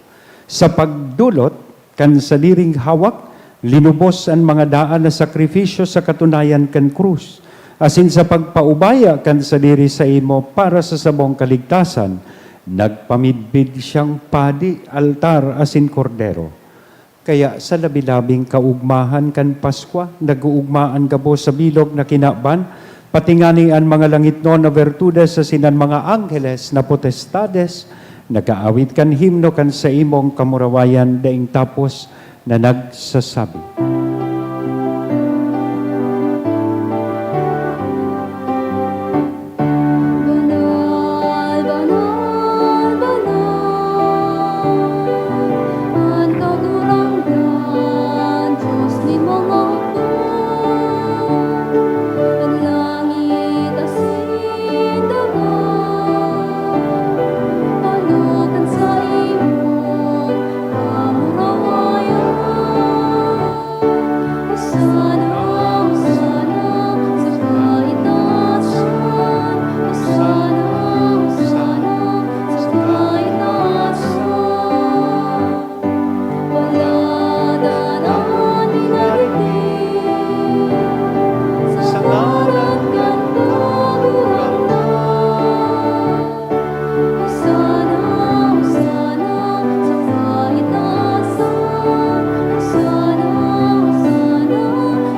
Sa pagdulot, kan sa liring hawak, linubos ang mga daan na sakripisyo sa katunayan kan krus. Asin sa pagpaubaya kan sa diri sa imo para sa samong kaligtasan, nagpamidbid siyang padi, altar, asin kordero. Kaya sa labi-labing kaugmahan kan Paskwa, nag-uugmaan gabo sa bilog na kinaban, patingani ang mga langit no na bertudes sa sinan mga angheles na potestades, nagaawit kan himno kan sa imong kamurawayan daing tapos na nagsasabi. Banal, banal, banal, ang kagurangnan, Diyos ni mga hukman, ang langit asin dagat, panukan sa imong kamurawayan. Sana, sana, sa kaitasan, sana, sana, sa kaitasan, wala daraan dinarinig, sa ngalan kan kagurangnan. Sana, sana, sa kaitasan, sana, sana,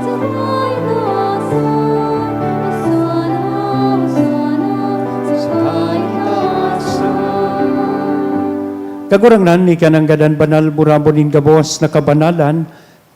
sa kaitasan, sana, sana, sa kaitasan. Kagurangnan, ikananggadan banal burabonin gabos na kabanalan,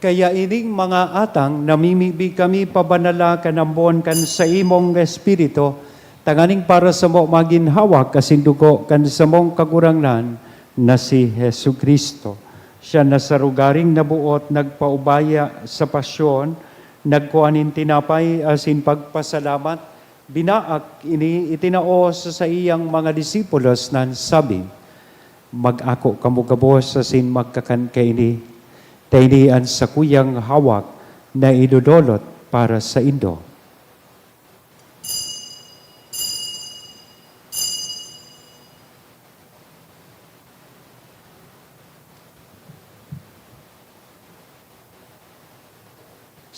kaya ining mga atang namimibi kami pabanala kanambon kan sa imong espiritu, Tanganing para sa mo maginhawak kasin dugo kan sa mong kagurangnan na si Hesu Kristo. Siya na sa rugaring nabuot, nagpaubaya sa pasyon, nagkuanin tinapay asin pagpasalamat, binaak ini itinao sa iyang mga disipulos nan sabi, mag-ako kamugabos asin magkakan kaini, tainian sa kuyang hawak na idudolot para sa indo.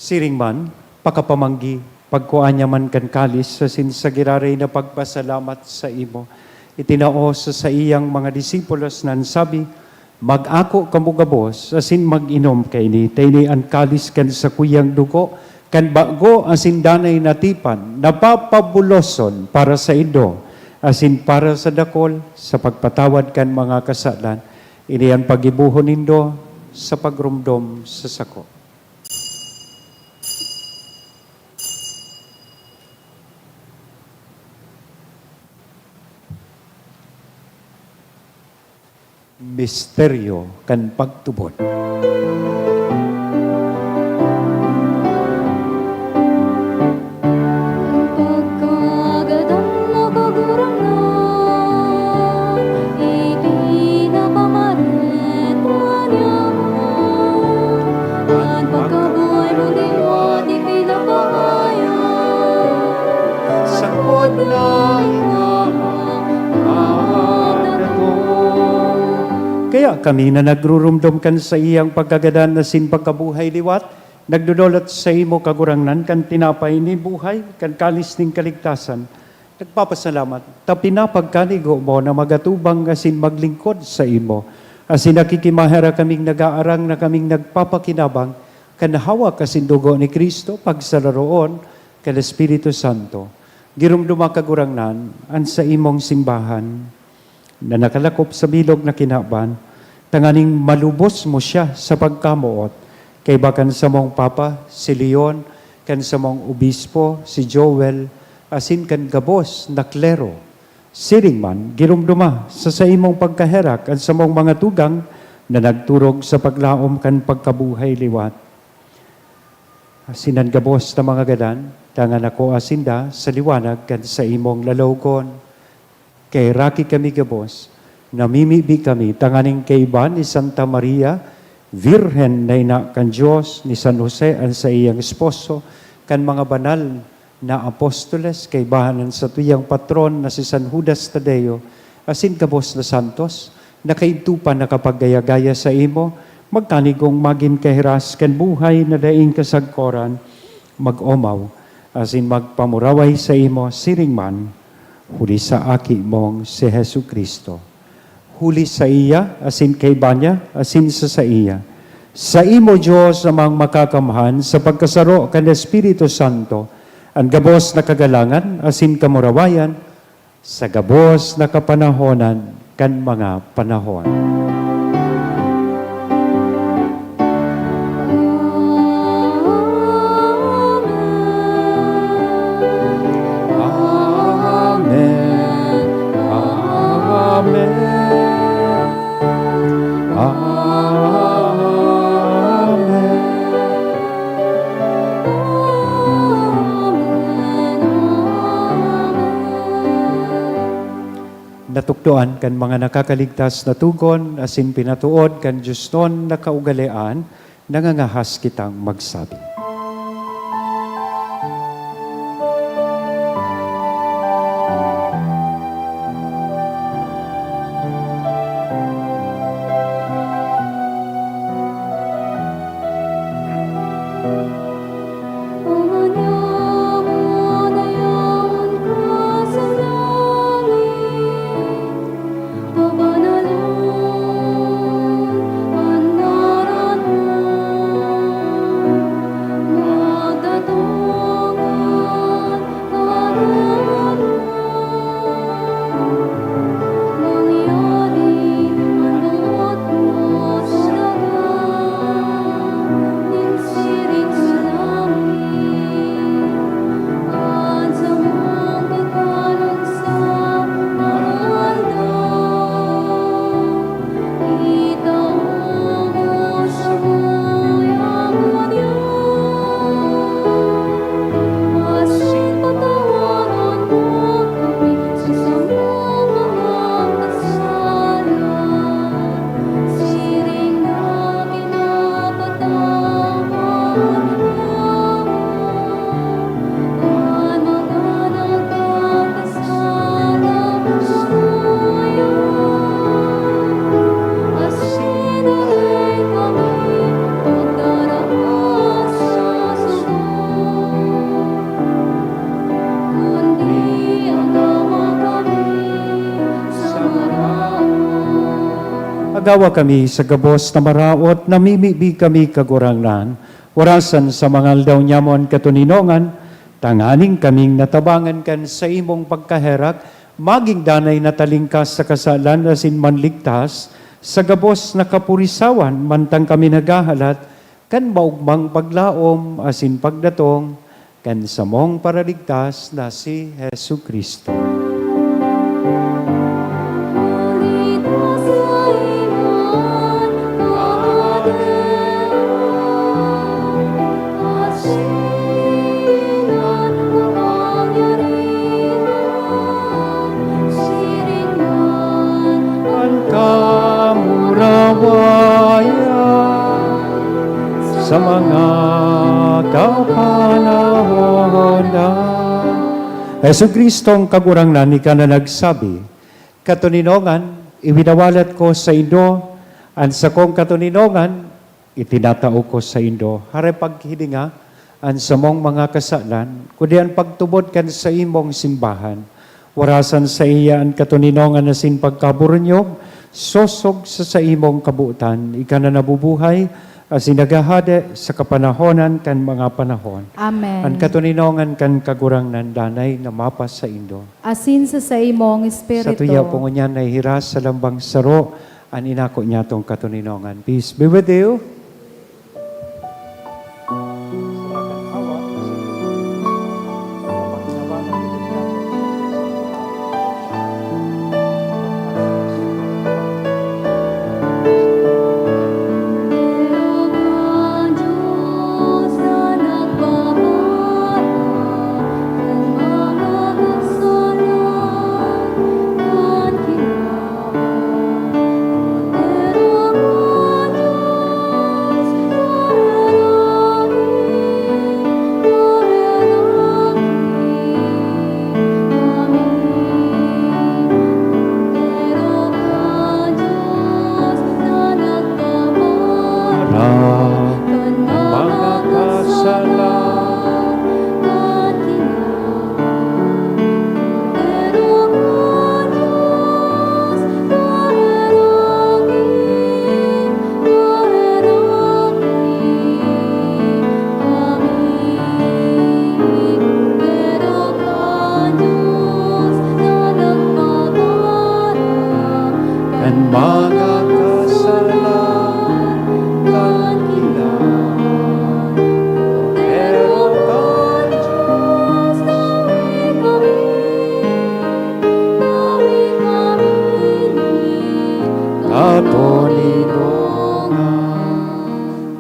Siring man, pakapamanggi, pagkuanya man kan kalis, sa sinsagiraray na pagpasalamat sa imo. Itinao sa iyang mga disipulos nan sabi, mag-ako kamugabos, asin mag-inom kaini, taini ang kalis kan sa kuyang dugo, kan bago asin danay natipan, napapabuloson para sa ido, asin para sa dakol, sa pagpatawad kan mga kasalan, ini ang pagibuhon nindo sa pagrumdom sa sako. Misteryo kan pagtubod. Pagkagadang nakagurangan, ipinapamaritwan niya. At pagkabuhay mo diyon, ipinapahayan. Sakot na Kaya kami na nagrurumdum kan sa iyang pagkagadan na sin pagkabuhay liwat, nagdudolot sa imo kagurangnan kan tinapay ni buhay, kan kalis ning kaligtasan. Nagpapasalamat, ta pinapagkanigo mo na magatubang asin maglingkod sa imo. Asin nakikimahera kaming nag-aarang na kaming nagpapakinabang, kan hawak asin dugo ni Kristo, pagsalaroon, kan Espiritu Santo. Girumduma kagurangnan, an sa imong simbahan, na nakalakop sa bilog na kinaban, tanganing malubos mo siya sa pagkamuot, kay bakan sa mong Papa, si Leon, kan sa mong Obispo, si Joel, asin kan gabos na klero. Siring man, girumduma sa imong pagkaherak at sa mong mga tugang na nagturog sa paglaom kan pagkabuhay liwat. Asinan gabos na mga gadan, tangan ako asinda sa liwanag kan sa imong lalawgon. Kay raki kami gabos, namimibi kami, tanganing kay Iban ni Santa Maria, Virhen na ina kan Diyos, ni San Jose ang sa iyang esposo, kan mga banal na apostoles, kay bahanan sa tuyang patron na si San Judas Tadeo, asin gabos na santos, na kaitupan na kapag-gaya-gaya sa imo, magkanigong magin kahiras kan buhay na daing kasagkoran, mag-omaw, asin magpamuraway sa imo, siring man, huli sa aki mong si Hesu Kristo. Huli sa iya, asin kay Banya, asin sa iya. Sa imo Diyos namang makakamhan sa pagkasaro kan Espiritu Santo, ang gabos na kagalangan, asin kamurawayan, sa gabos na kapanahonan kan mga panahon. Natukdoan kan mga nakakaligtas na tugon, asin pinatuod kan Diyos nun na kaugalian, nangangahas kitang magsabi. Agawa kami sa gabos na maraot, namimibi kami kagurangnan, warasan sa mga aldaw nyamon katuninongan, tanganing kaming natabangan kan sa imong pagkaherak, maging danay na talingkas sa kasalan asin manligtas, sa gabos na kapurisawan, mantang kami nagahalat, kan maugmang paglaom asin pagdatong, kan samong paraligtas na si Hesu Kristo. Sa mga kapanahonan. Hesu Kristong kagurangnan, ika na nagsabi, katuninongan, iwinawalat ko sa Indo, ang sa kong katuninongan, itinatao ko sa Indo. Hare paghilinga, ang sa mong mga kasalan, kundi ang pagtubod kan sa imong simbahan, warasan sa iya ang katuninongan na sin pagkaburunyog, sosog sa imong kabuutan, ika na nabubuhay, asin nagahade sa kapanahonan kan mga panahon. Amen. Ang katuninongan kan kagurangnan danay na mapas sa Indo. Asin sa imong Sa espiritu. tuya po ngunyan na hiras sa lambang saro, ang inako niya tong katuninongan. Peace be with you.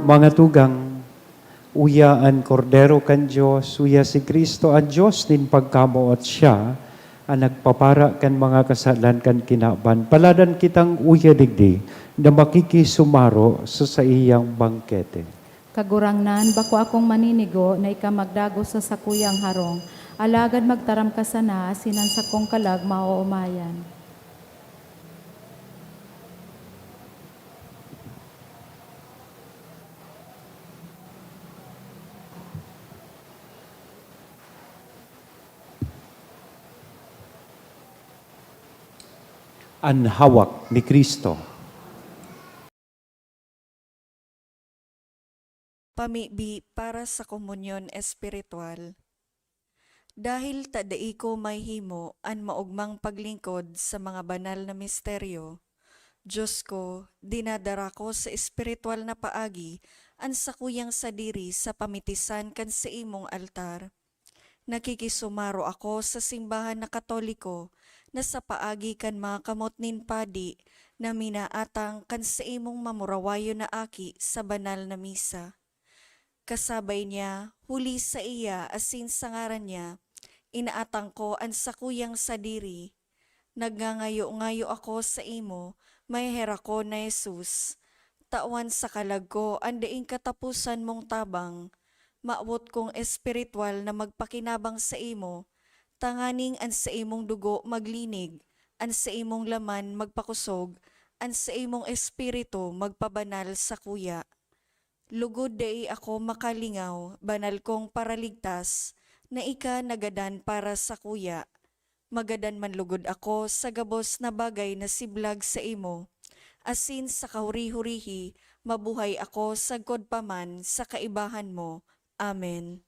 Mga tugang, uyaan kordero kan Diyos, uya si Kristo ang Diyos din pagkamuot siya, ang nagpapara kan mga kasalan kan kinaban. Paladan kitang uya digdi na makikisumaro sa iyang bangkete. Kagurangnan, bako akong maninigo na ika magdago sa sakuyang harong. Alagad magtaram ka sana, sinan sa kong kalag mauumayan. Ang hawak ni Kristo. Pamibi para sa komunyon espiritual. Dahil tadai ko may himo an maugmang paglingkod sa mga banal na misteryo, Diyos ko, dinadara ko sa espiritual na paagi ang sakuyang sadiri sa pamitisan kan sa imong altar. Nakikisumaro ako sa simbahan na Katoliko na sa paagi kan mga kamot nin padi na minaatang kan sa imong mamurawayo na aki sa banal na misa. Kasabay niya, huli sa iya asin sa ngaran niya, inaatang ko ang sakuyang sadiri. Nagngangayo-ngayo ako sa imo, may hera ko na Jesus. Tawan sa kalag ko, andaing katapusan mong tabang. Maawot kong espiritual na magpakinabang sa imo, tanganing an sa imong dugo maglinig, an sa imong laman magpakusog, an sa imong espiritu magpabanal sa kuya. Lugod dai ako makalingaw, banal kong paraligtas, na ika nagadan para sa kuya. Magadan man lugod ako sa gabos na bagay na siblag sa imo, asin sa kahuri-hurihi, mabuhay ako sagkod paman sa kaibahan mo. Amen.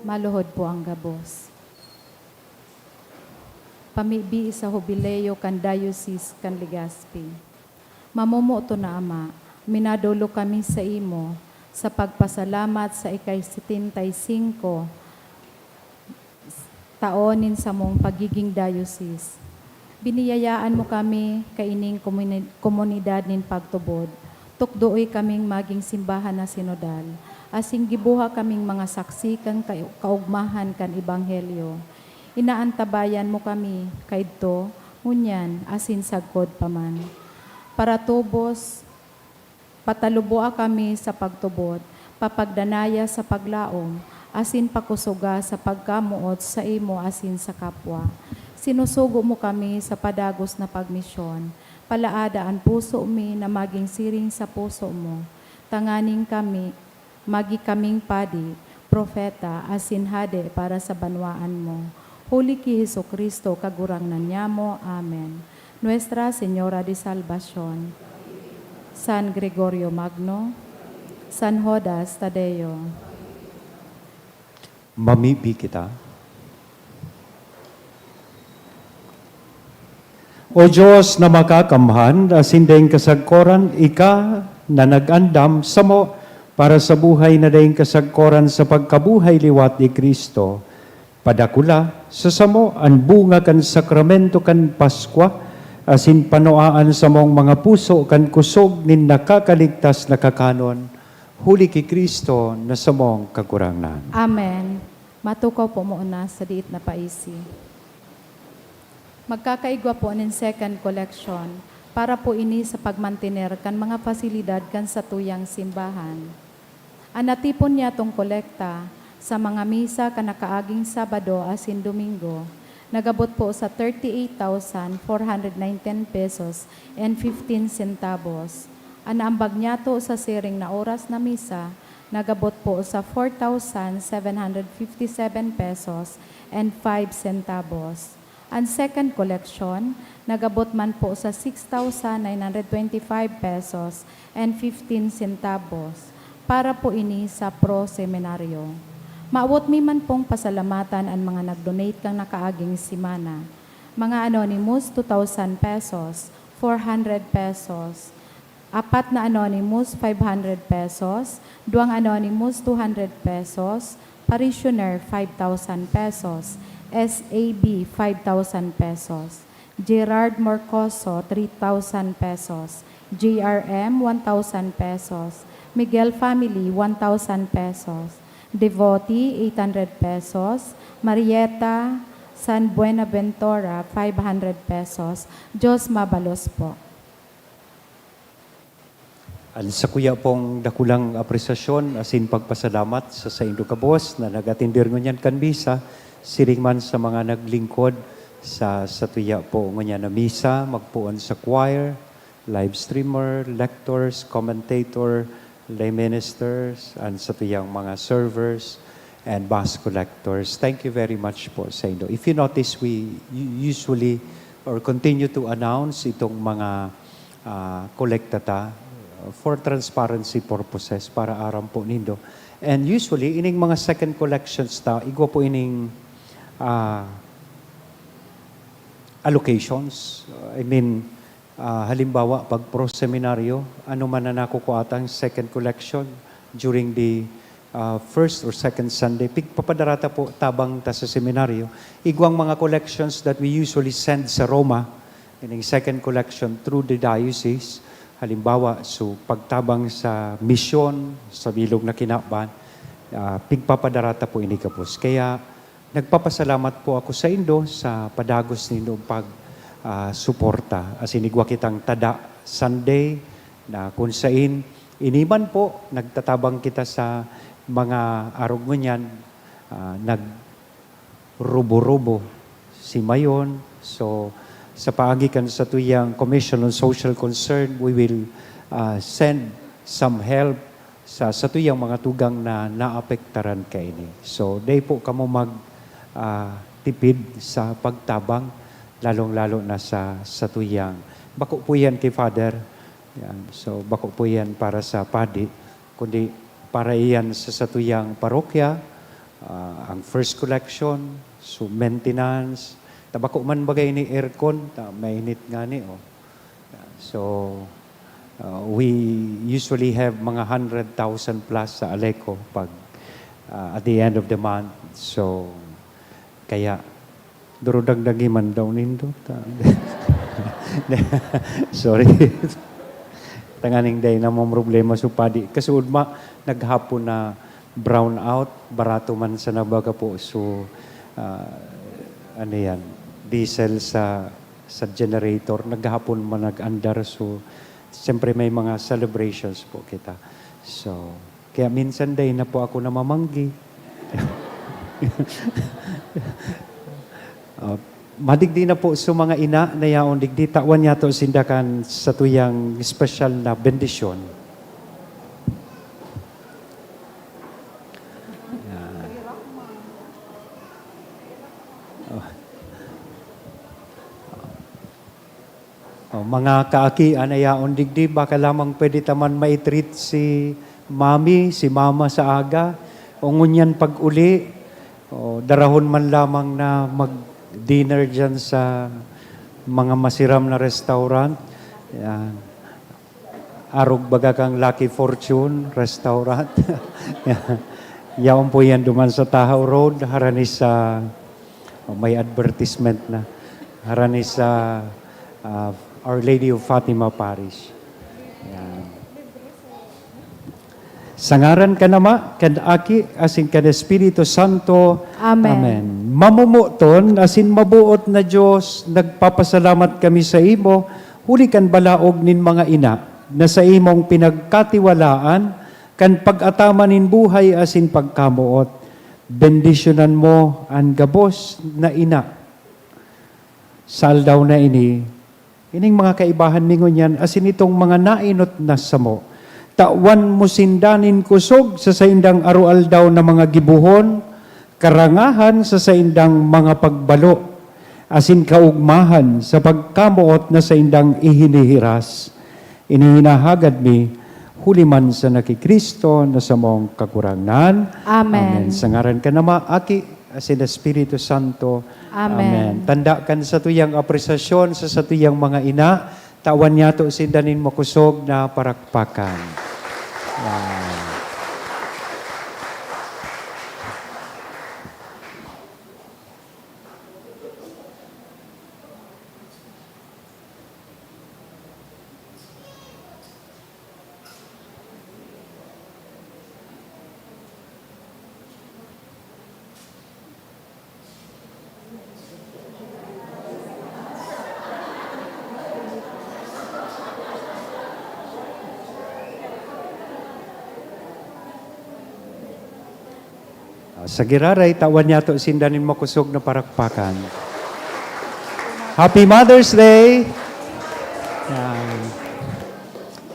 Maluhod po ang gabos. Pamibi sa Jubileo kan Diocese kan Legazpi. Mamumuto na Ama, minadulo kami sa imo sa pagpasalamat sa ikay-75 taonin sa mong pagiging diocese. Biniyayaan mo kami kaining komunidad nin pagtubod. Tukdooy kaming maging simbahan na sinodal. Asing gibuha kaming mga saksi kan kaugmahan kan ebanghelyo. Inaantabayan mo kami kaidto, ngunyan asin sagkod paman. Para tubos, pataluboa kami sa pagtubod, papagdanaya sa paglaom, asin pakusuga sa pagkamuot sa imo asin sa kapwa. Sinusugo mo kami sa padagos na pagmisyon. Palaada ang puso mi na maging siring sa puso mo. Tanganing kami, magi kaming padi, propeta, asin hade para sa banwaan mo. Huli ki Jesucristo, kagurangnan niya mo. Amen. Nuestra Señora de Salvación, San Gregorio Magno, San Judas Tadeo, Mamibi kita. O Diyos na makakamhan, asindeng kasagkoran, ika na nag-andam sa mo para sa buhay na dayong kasagkoran sa pagkabuhay liwat ni Kristo. Padakula, sa samo ang bunga kan sakramento kan Paskwa, asin panoaan sa mong mga puso kan kusog nin nakakaligtas na kakanon, huli ki Kristo na sa mong kakurangnan. Amen. Matukaw po muna sa diit na paisi. Magkakaigwa po nin second collection para po ini sa pagmantiner kan mga pasilidad kan sa tuyang simbahan. Anatipon niya tong kolekta sa mga misa kan nakaaging Sabado asin Domingo nagabot po sa 38,419 pesos and 15 centavos. Ang naambag niya to sa siring na oras na misa, nagabot po sa 4,757 pesos and 5 centavos. Ang second collection, nagabot man po sa 6,925 pesos and 15 centavos para po ini sa pro-seminaryo. Maawot mi man pong pasalamatan ang mga nag-donate kang nakaaging simana. Mga anonymous, 2,000 pesos, 400 pesos, 4 na anonymous, 500 pesos, 2 anonymous, 200 pesos, parishioner, 5,000 pesos, SAB, 5,000 pesos, Gerard Morcoso, 3,000 pesos, JRM, 1,000 pesos, Miguel Family, 1,000 pesos, Devotee, 800 pesos, Marieta San Buenaventura, 500 pesos. Diyos mabalos po. Sa kuya pong dakulang apresasyon, asin pagpasalamat sa Indo Kabos na nagatindir ngunyan kan misa, siring man sa mga naglingkod sa tuya po ngunyan na misa, magpuon sa choir, live streamer, lectors, commentator, lay ministers, and sa tuyang mga servers and bus collectors. Thank you very much po sa inyo. If you notice, we usually or continue to announce itong mga kolektata for transparency purposes para aram po nindo. And usually, ining mga second collections ta, igwa po ining allocations. Halimbawa, pag pro-seminaryo, ano man na nakukuatang second collection during the first or second Sunday, papadarata po tabang ta sa seminaryo. Igwang mga collections that we usually send sa Roma, ining second collection through the diocese, halimbawa, so pagtabang sa misyon, sa bilog na kinaban, pigpapadarata po ini kapos. Kaya, nagpapasalamat po ako sa Indo sa padagos nindo suporta. As inigwa kitang tada Sunday na kung sain iniman po, nagtatabang kita sa mga arog ngunyan, nagrubo-rubo si Mayon. So, sa paagikan sa tuyang Commission on Social Concern, we will send some help sa tuyang mga tugang na naapektaran kaini. So, day po kamo tipid sa pagtabang, lalong-lalo na sa tuyang. Bako po yan kay Father. Yan. So, bako po yan para sa padi, kundi para iyan sa tuyang parokya, ang first collection, so maintenance, tabako man bagay ni aircon, mainit nga ni. Oh. So, we usually have mga 100,000 plus sa Aleco pag at the end of the month. So, kaya, durudagdagi man daw nindo. Sorry. Tanganing day na mong problema sa padi. Kasi udma, naghapon na brown out, barato man sa nabaga po. So, ano yan, diesel sa generator, naghapon man nag-andar. So, siyempre may mga celebrations po kita. So, kaya minsan day na po ako namamanggi. Madigdi na po sa mga ina na yaon digdi tawan yato sindakan sa tuyang special na bendisyon. Mga kaakian na yaon digdi, baka lamang pwede taman maitreat si mami, si mama sa aga, o ngunyan pag-uli, o darahon man lamang na mag-dinner dyan sa mga masiram na restaurant. Yan. Arog baga kang Lucky Fortune restaurant. Yaon po yan duman sa Tahaw Road, haranis sa, may advertisement na, haranis sa Our Lady of Fatima Parish. Yan. Sangaran ka nama, kan aki, asin kan Espiritu Santo. Amen. Amen. Mamumuton, asin mabuot na Diyos, nagpapasalamat kami sa imo, huli kan balaog nin mga ina, na sa imong pinagkatiwalaan, kan pag-atamanin buhay asin pagkamuot. Bendisyonan mo ang gabos na ina, sa aldaw na ining mga kaibahan mingon yan, asin itong mga nainot na samo. Tawan mo sindanin kusog sa saindang arualdaw na mga gibuhon, karangahan sa saindang mga pagbalo, asin kaugmahan sa pagkamuot na saindang ihinihiras. Inihinahagad mi, huliman sa nakikristo na sa mong kakurangan. Amen. Sa ngaran ka nama, aki, asin Espiritu Santo. Amen. Tanda kan sa tuyang apresasyon sa tuyang mga ina, tawan niya to sindanin makusog na parakpakan. Sa giraray, tawan niya to sindanin makusog na parakpakan. Happy Mother's Day! Yan.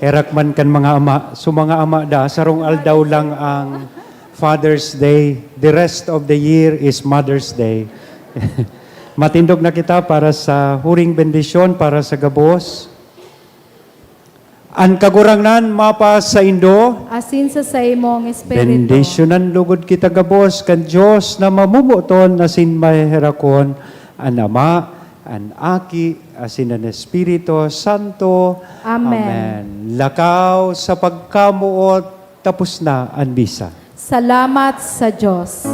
Herakman kan mga ama. So mga ama da, sarong aldaw lang ang Father's Day. The rest of the year is Mother's Day. Matindog na kita para sa huring bendisyon, para sa gabos. Ang kagurangnan mapa sa Indo, Asin sa imong espiritu. bendisyonan lugod kita gabos kan Dios na mamumuton asin maherakon an Ama, an Aki, asin an Espiritu Santo. Amen. Lakaw sa pagkamuot, tapos na ang bisa. Salamat sa Diyos.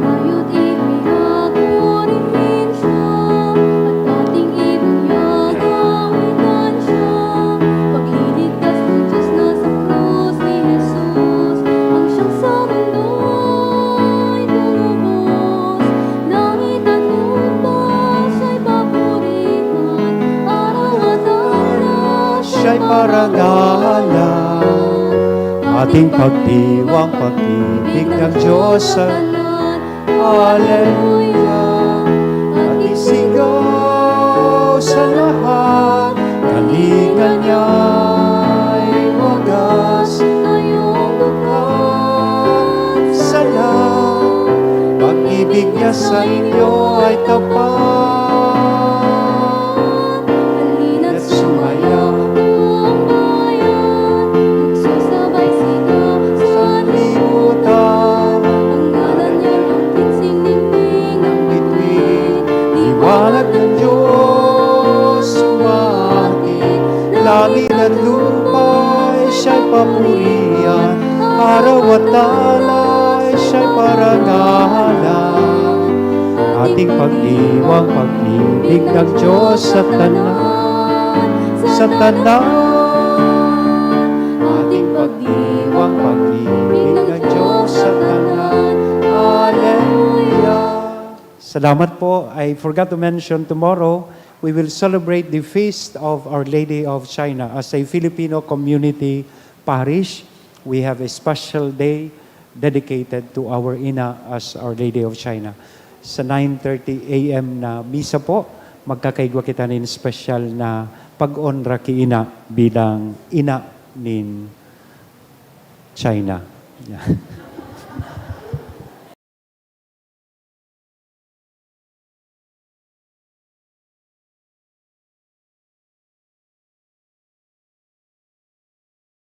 Ngayo't ipinagpurihin siya at ating ibunyagawitan siya. Pagliligtas ng Diyos na sa krus ni Jesus, ang siyang sa mundo'y tumubos. Langit at lupa siya'y papurihan, araw at alay Siya'y parangala, ating pagdiwang pag-ibig ng Diyos. Hallelujah! At isigaw sa lahat, kalingan niya'y wagas. ngayong At salam, pag-ibig niya sa inyo ay tapat. halina't sumaya buong bayan, magsasabay sigaw sa Limutan, ang ngalan niya ang tinsing dingding ng bituin, liwanag ng Diyos sumating. Langit at lupa'y siya'y papurihan, araw at alay siya'y parangalan. Ating pagdiwang pag-ibig ng Diyos sa tanan, sa tanan. Ating pagdiwang pag-ibig ng Diyos sa tanan. Hallelujah! Salamat po. I forgot to mention tomorrow, we will celebrate the feast of Our Lady of China. As a Filipino community parish, we have a special day dedicated to our ina as Our Lady of China. Sa 9:30 a.m. na misa po, magkakaigwa kita nin special na pag-onra ki ina bilang ina nin China. Yeah.